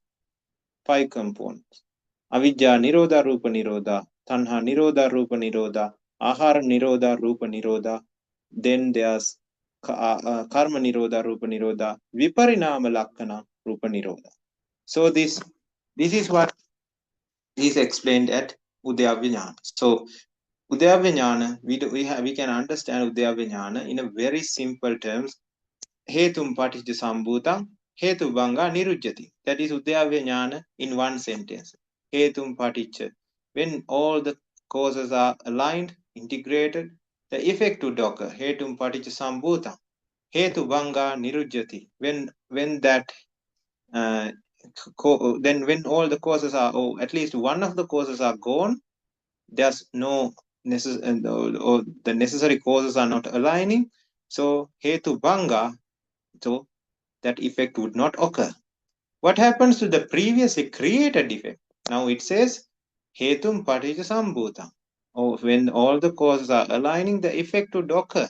5 components. Avijja Nirodha Rupa Nirodha, Tanha Nirodha Rupa Nirodha, Ahara Nirodha Rupa Nirodha, then there's Karma Nirodha Rupa Nirodha, Viparinama Lakkana Rupa Nirodha. So this is what is explained at Udayavaya. So Udayavaya, we can understand Udayavaya in a very simple terms. Hetum Paticca Samuppada, Hetu Banga Nirujjati. That is Udayavaya in one sentence. Hetum Paticca. When all the causes are aligned, integrated, the effect to Doka. Hetum Paticca Samuppada. Hetu Banga Nirujjati. When that then when all the causes are, or at least one of the causes are gone, there's no or the necessary causes are not aligning. So Hetu Banga, so that effect would not occur. What happens to the previously created effect? Now it says Hetum Paticca Samuppada. Or when all the causes are aligning, the effect would occur.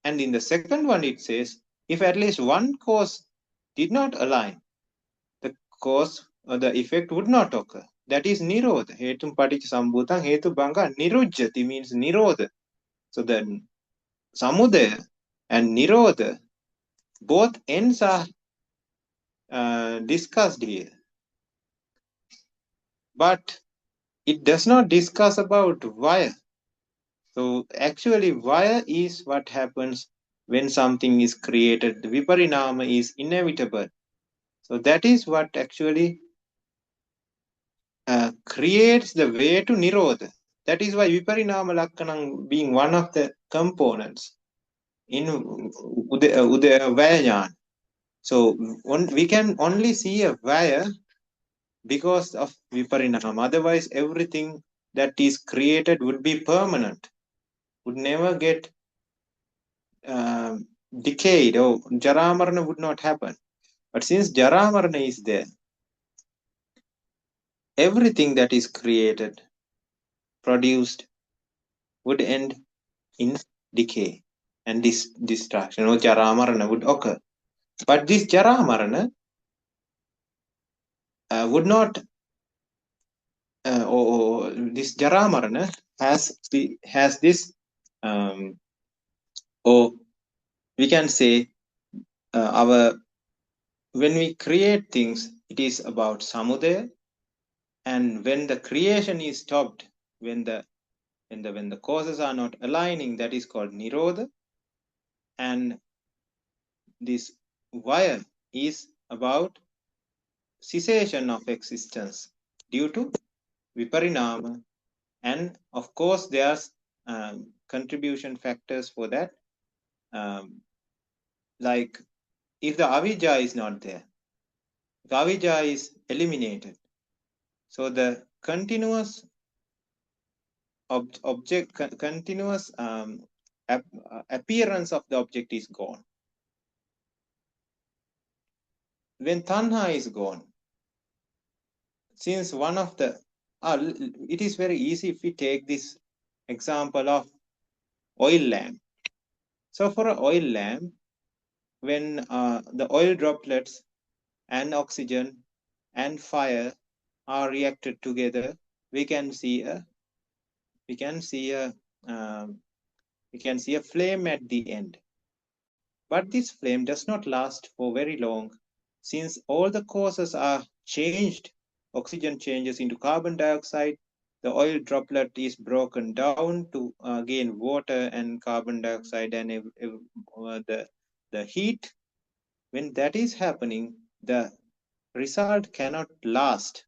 And in the second one it says, if at least one cause did not align, the cause or the effect would not occur. That is Nirodha. Hetum Paticca Samuppada, Hetu Banga Nirujjati means Nirodha. So then Samudaya and Nirodha, both ends are discussed here. But it does not discuss about Vaya. So actually Vaya is what happens when something is created. The Viparinama is inevitable. So that is what actually creates the way to Nirodha. That is why Viparinama Lakkanam being one of the components in Udayavaya. So we can only see a Vaya because of Viparinama. Otherwise, everything that is created would be permanent, would never get decayed, or Jaramarana would not happen. But since Jaramarana is there, everything that is created, produced, would end in decay and destruction, or Jaramarana would occur. But this Jaramarana would not, or this Jaramarana has this, or we can say when we create things, it is about Samudaya, and when the creation is stopped, when the causes are not aligning, that is called Nirodha. And this Vaya is about cessation of existence due to Viparinama. And of course, there's contribution factors for that. Like if the Avijja is not there, if Avijja is eliminated, so the continuous continuous appearance of the object is gone. When Tanha is gone, since one of the it is very easy if we take this example of oil lamp. So for an oil lamp, when the oil droplets and oxygen and fire are reacted together, we can see a flame at the end. But this flame does not last for very long, since all the causes are changed. Oxygen changes into carbon dioxide, the oil droplet is broken down to again water and carbon dioxide, and the heat. When that is happening, the result cannot last,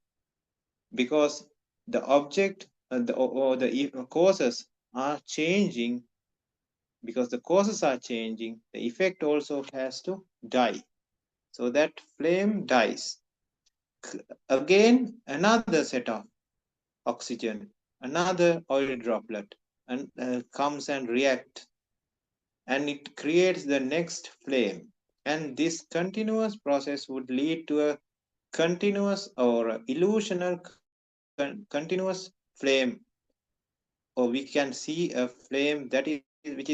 because the object or the causes are changing. Because the causes are changing, the effect also has to die. So that flame dies. Again, another set of oxygen, another oil droplet, and comes and react, and it creates the next flame. And this continuous process would lead to a continuous or illusional continuous flame, or we can see a flame that is which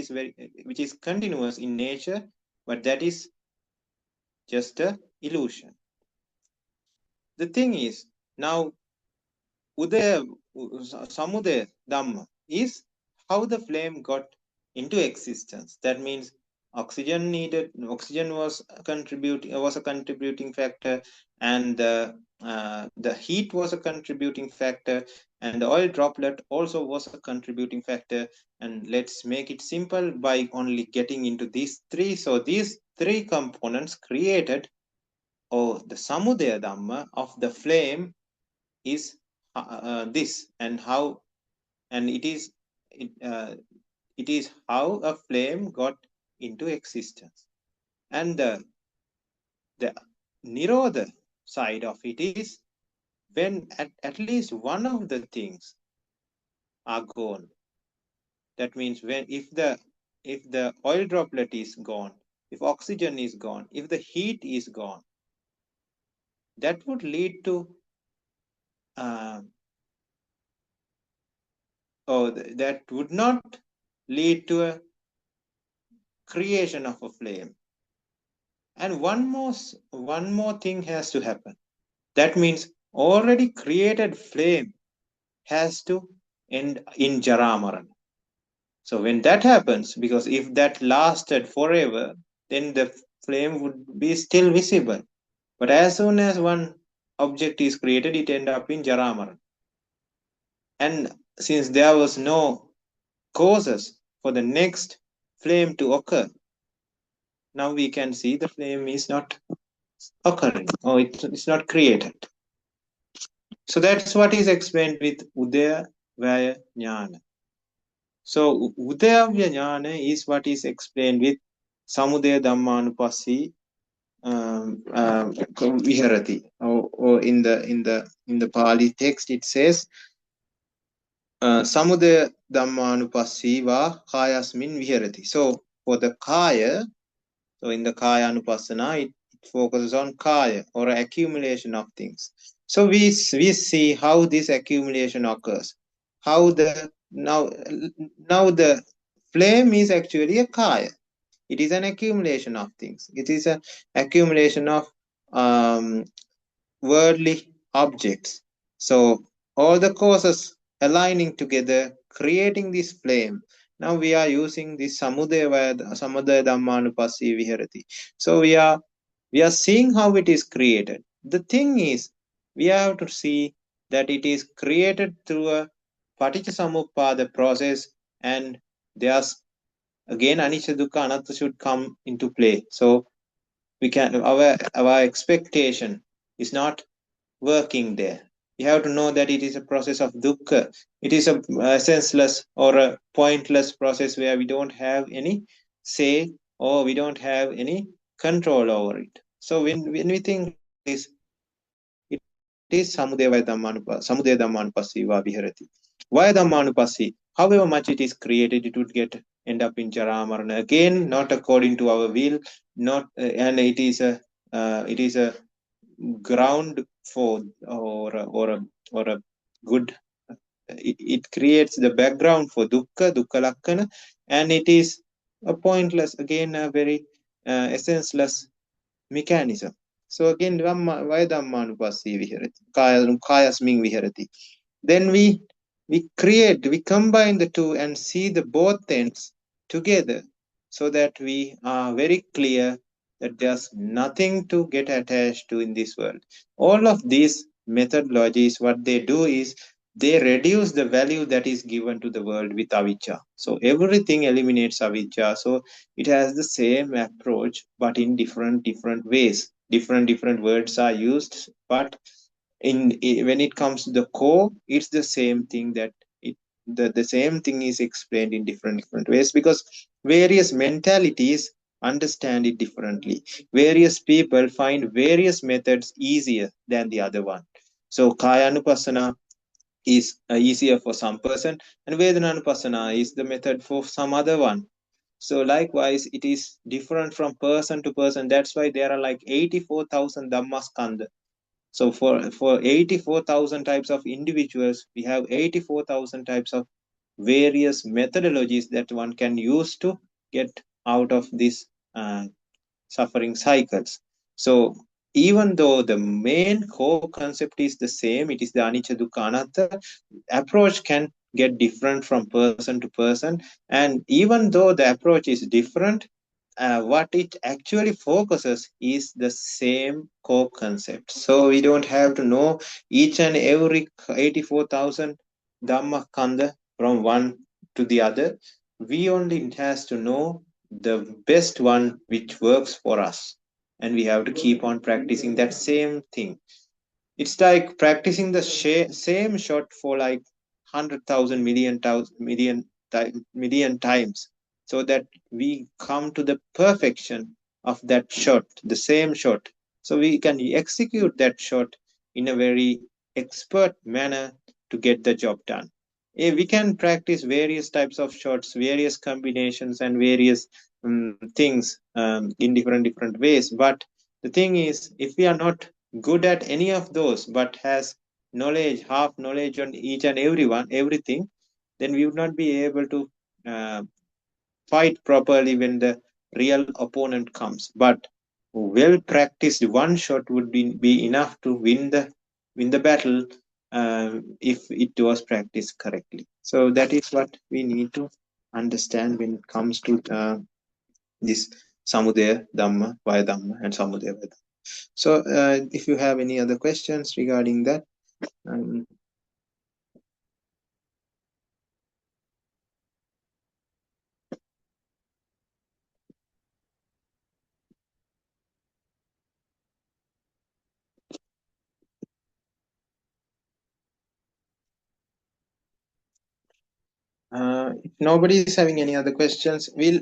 is continuous in nature, but that is just a illusion. The thing is, now Samudaya Dhamma is how the flame got into existence. That means oxygen was a contributing factor, and the heat was a contributing factor, and the oil droplet also was a contributing factor. And let's make it simple by only getting into these three. So these three components created, or the Samudaya Dhamma of the flame, is this, and how, and it is how a flame got into existence. And the Nirodha side of it is when at least one of the things are gone. That means if the oil droplet is gone, if oxygen is gone, if the heat is gone, that would lead to that would not lead to a creation of a flame. And one more thing has to happen. That means already created flame has to end in Jaramaran. So when that happens, because if that lasted forever, then the flame would be still visible. But as soon as one object is created, it ends up in Jaramaran. And since there was no causes for the next flame to occur, now we can see the flame is not occurring, or it's not created. So that's what is explained with Udayavaya Jnana. So Udayavaya Jnana is what is explained with Samudaya Dhammanupassi Viharati. Or in the Pali text it says Samudaya Dhammanupassi va Kayasmin Viharati. So for the Kaya, so in the Kaya Anupassana, it focuses on Kaya, or accumulation of things. So we see how this accumulation occurs. How now the flame is actually a Kaya. It is an accumulation of things. It is an accumulation of worldly objects. So all the causes aligning together, creating this flame. Now we are using this Samudaya Dhammanupassi Viharati. So we are seeing how it is created. The thing is, we have to see that it is created through a Paticca Samuppada process, and there's again Anicca Dukkha Anatta should come into play. So we can our expectation is not working there. You have to know that it is a process of dukkha. It is a senseless or a pointless process where we don't have any say, or we don't have any control over it. So when we think this, it is Samudaya Dhammanupassi va Viharati. Why Dhammanupassi? However much it is created, it would end up in Jaramarana again, not according to our will, and it is a ground for or good. It creates the background for dukkha, dukkha lakkana, and it is a pointless, again, a very essenceless mechanism. So again, why Dhammanupassi viharati, kayasming viharati. Then we combine the two and see the both ends together, so that we are very clear that there's nothing to get attached to in this world. All of these methodologies, what they do is they reduce the value that is given to the world with avijja. So everything eliminates avijja. So it has the same approach, but in different ways. Different words are used, but when it comes to the core, it's the same thing, that the same thing is explained in different ways, because various mentalities understand it differently. Various people find various methods easier than the other one. So kaya anupassana is easier for some person, and vedana anupassana is the method for some other one. So likewise, it is different from person to person. That's why there are like 84,000 dhammaskandha. So for 84,000 types of individuals, we have 84,000 types of various methodologies that one can use to get out of these suffering cycles. So even though the main core concept is the same, it is the anicca dukkha anatta, approach can get different from person to person. And even though the approach is different, what it actually focuses is the same core concept. So we don't have to know each and every 84,000 Dhamma Kanda from one to the other. We only has to know the best one which works for us. And we have to keep on practicing that same thing. It's like practicing the same shot for like 100,000 million times, so that we come to the perfection of that shot, the same shot. So we can execute that shot in a very expert manner to get the job done. We can practice various types of shots, various combinations, and various things in different ways. But the thing is, if we are not good at any of those, but has knowledge, half knowledge on each and everything, then we would not be able to fight properly when the real opponent comes. But well practiced one shot would be enough to win the battle, if it was practiced correctly. So that is what we need to understand when it comes to this Samudaya Dhamma, Vaya Dhamma, and Samudaya Vaya Dhamma. So if you have any other questions regarding that, if nobody is having any other questions, we'll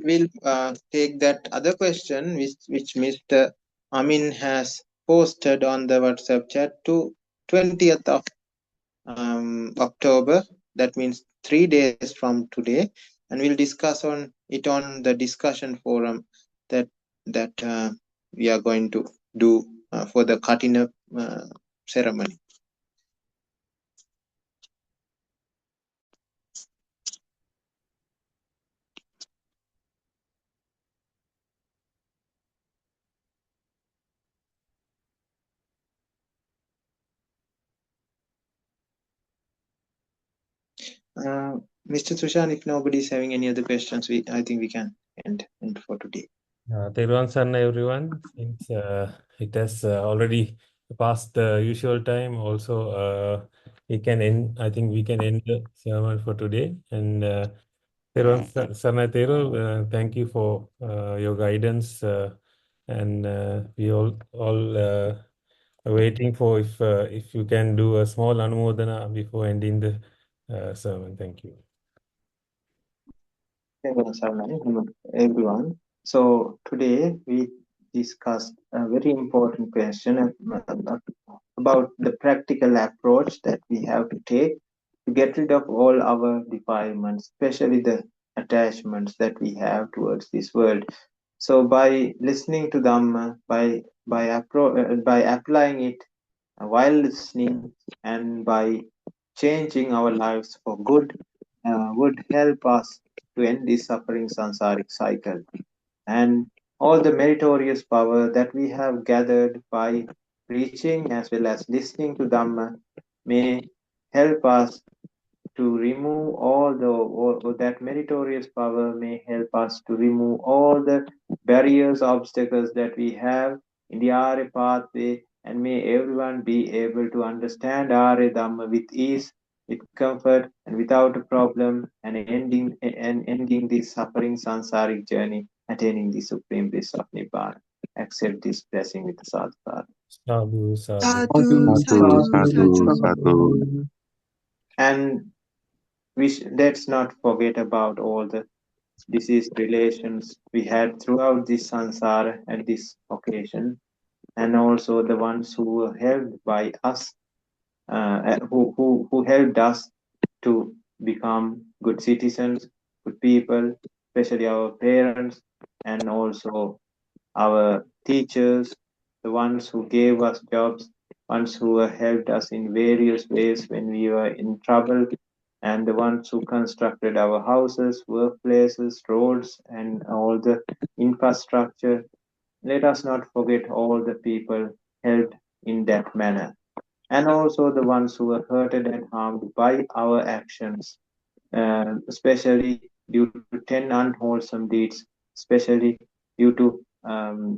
take that other question which Mr. Amin has posted on the WhatsApp chat to 20th of October. That means 3 days from today, and we'll discuss on it on the discussion forum that we are going to do for the cutting up ceremony. Mr. Sushan, if nobody is having any other questions, I think we can end for today. Therwan Sarna, everyone. Since it has already past the usual time, also we can end. I think we can end the sermon for today. And Therwan Sarna Thero, thank you for your guidance. And we all are waiting for if you can do a small anumodana before ending the sermon. Thank you. Everyone. So today we discussed a very important question about the practical approach that we have to take to get rid of all our defilements, especially the attachments that we have towards this world. So by listening to Dhamma, by applying it while listening, and by changing our lives for good would help us to end this suffering sansaric cycle. And all the meritorious power that we have gathered by preaching as well as listening to Dhamma may help us to remove or that meritorious power may help us to remove all the barriers, obstacles that we have in the Arya pathway, and may everyone be able to understand Arya Dhamma with ease, with comfort, and without a problem, and ending this suffering sansaric journey, attaining the supreme bliss of Nibbana. Accept this blessing with the sadhana. Sadhu, sadhu. Sadhu, Sadhu, sadhu, sadhu, sadhu. And let's not forget about all the diseased relations we had throughout this sansara at this occasion, and also the ones who were helped by us, who helped us to become good citizens, good people, especially our parents, and also our teachers, the ones who gave us jobs, ones who helped us in various ways when we were in trouble, and the ones who constructed our houses, workplaces, roads, and all the infrastructure. Let us not forget all the people helped in that manner, and also the ones who were hurted and harmed by our actions, especially due to 10 unwholesome deeds, especially due to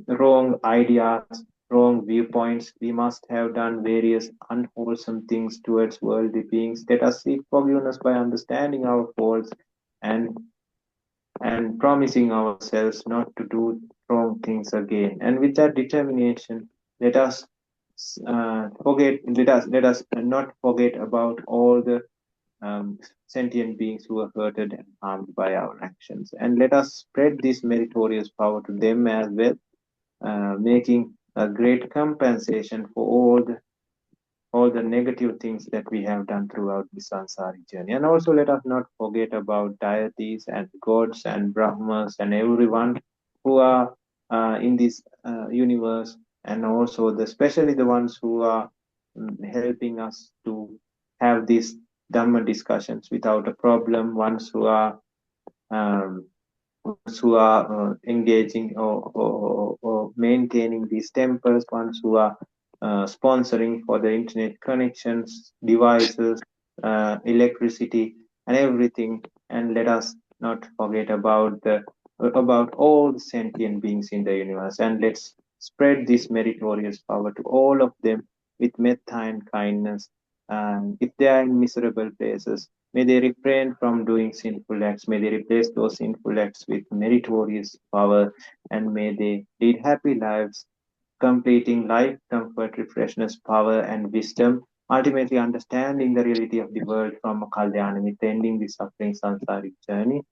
wrong ideas, wrong viewpoints. We must have done various unwholesome things towards worldly beings. Let us seek forgiveness by understanding our faults and promising ourselves not to do wrong things again. And with that determination, let us let us not forget about all the sentient beings who are hurted and harmed by our actions, and let us spread this meritorious power to them as well, making a great compensation for all the negative things that we have done throughout the sansaric journey. And also let us not forget about deities and gods and brahmas and everyone who are in this universe, and also especially the ones who are helping us to have these Dhamma discussions without a problem, ones who are engaging or maintaining these temples, ones who are sponsoring for the internet connections, devices, electricity, and everything. And let us not forget about all the sentient beings in the universe, and let's spread this meritorious power to all of them with metta and kindness. And if they are in miserable places, may they refrain from doing sinful acts. May they replace those sinful acts with meritorious power, and may they lead happy lives, completing life, comfort, refreshness, power, and wisdom, ultimately understanding the reality of the world from a Kalyana, with ending the suffering sansaric journey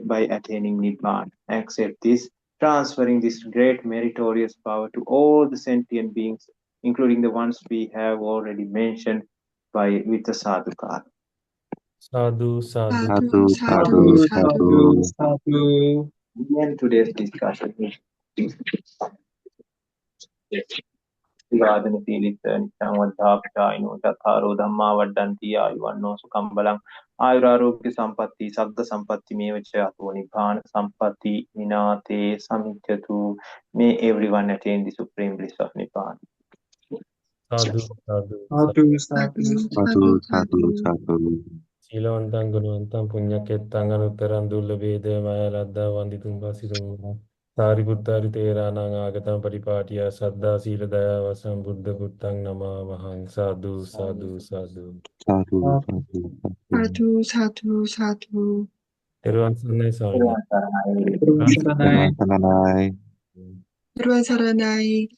by attaining Nibbana. Accept this, transferring this great meritorious power to all the sentient beings, including the ones we have already mentioned with the sadhukar. Sadhu, sadhu. Sadhu, sadhu, sadhu, sadhu. sadhu. And today's discussion is Sigadana Silitha Nityam Vadhapchayino Tatharo Dhamma Vadanti Ayuvanno Sukham Balam Ayurarogya Sampatti Saddha Sampatti Mevacha Ato Nibbana Sampatti Vinate Samichyatu. May everyone attain the supreme bliss of Nibbana. Sadhu, sadhu. Sadhu, sadhu. Sadhu, sadhu, sadhu. Silavantam Gunavantam Punyakettam Anutteram Dullabhedamaya Ladda Vanditum Vasitum Sariputta Teranang Agatam Paripatiya Saddha Sila Daya Vasam Buddha Bhuttang Namamahang. Sadhu, sadhu, sadhu. Sadhu, sadhu, sadhu. Sadhu, sadhu, sadhu. Everyone, Sannai Saranai. Saranai. Everyone saranai.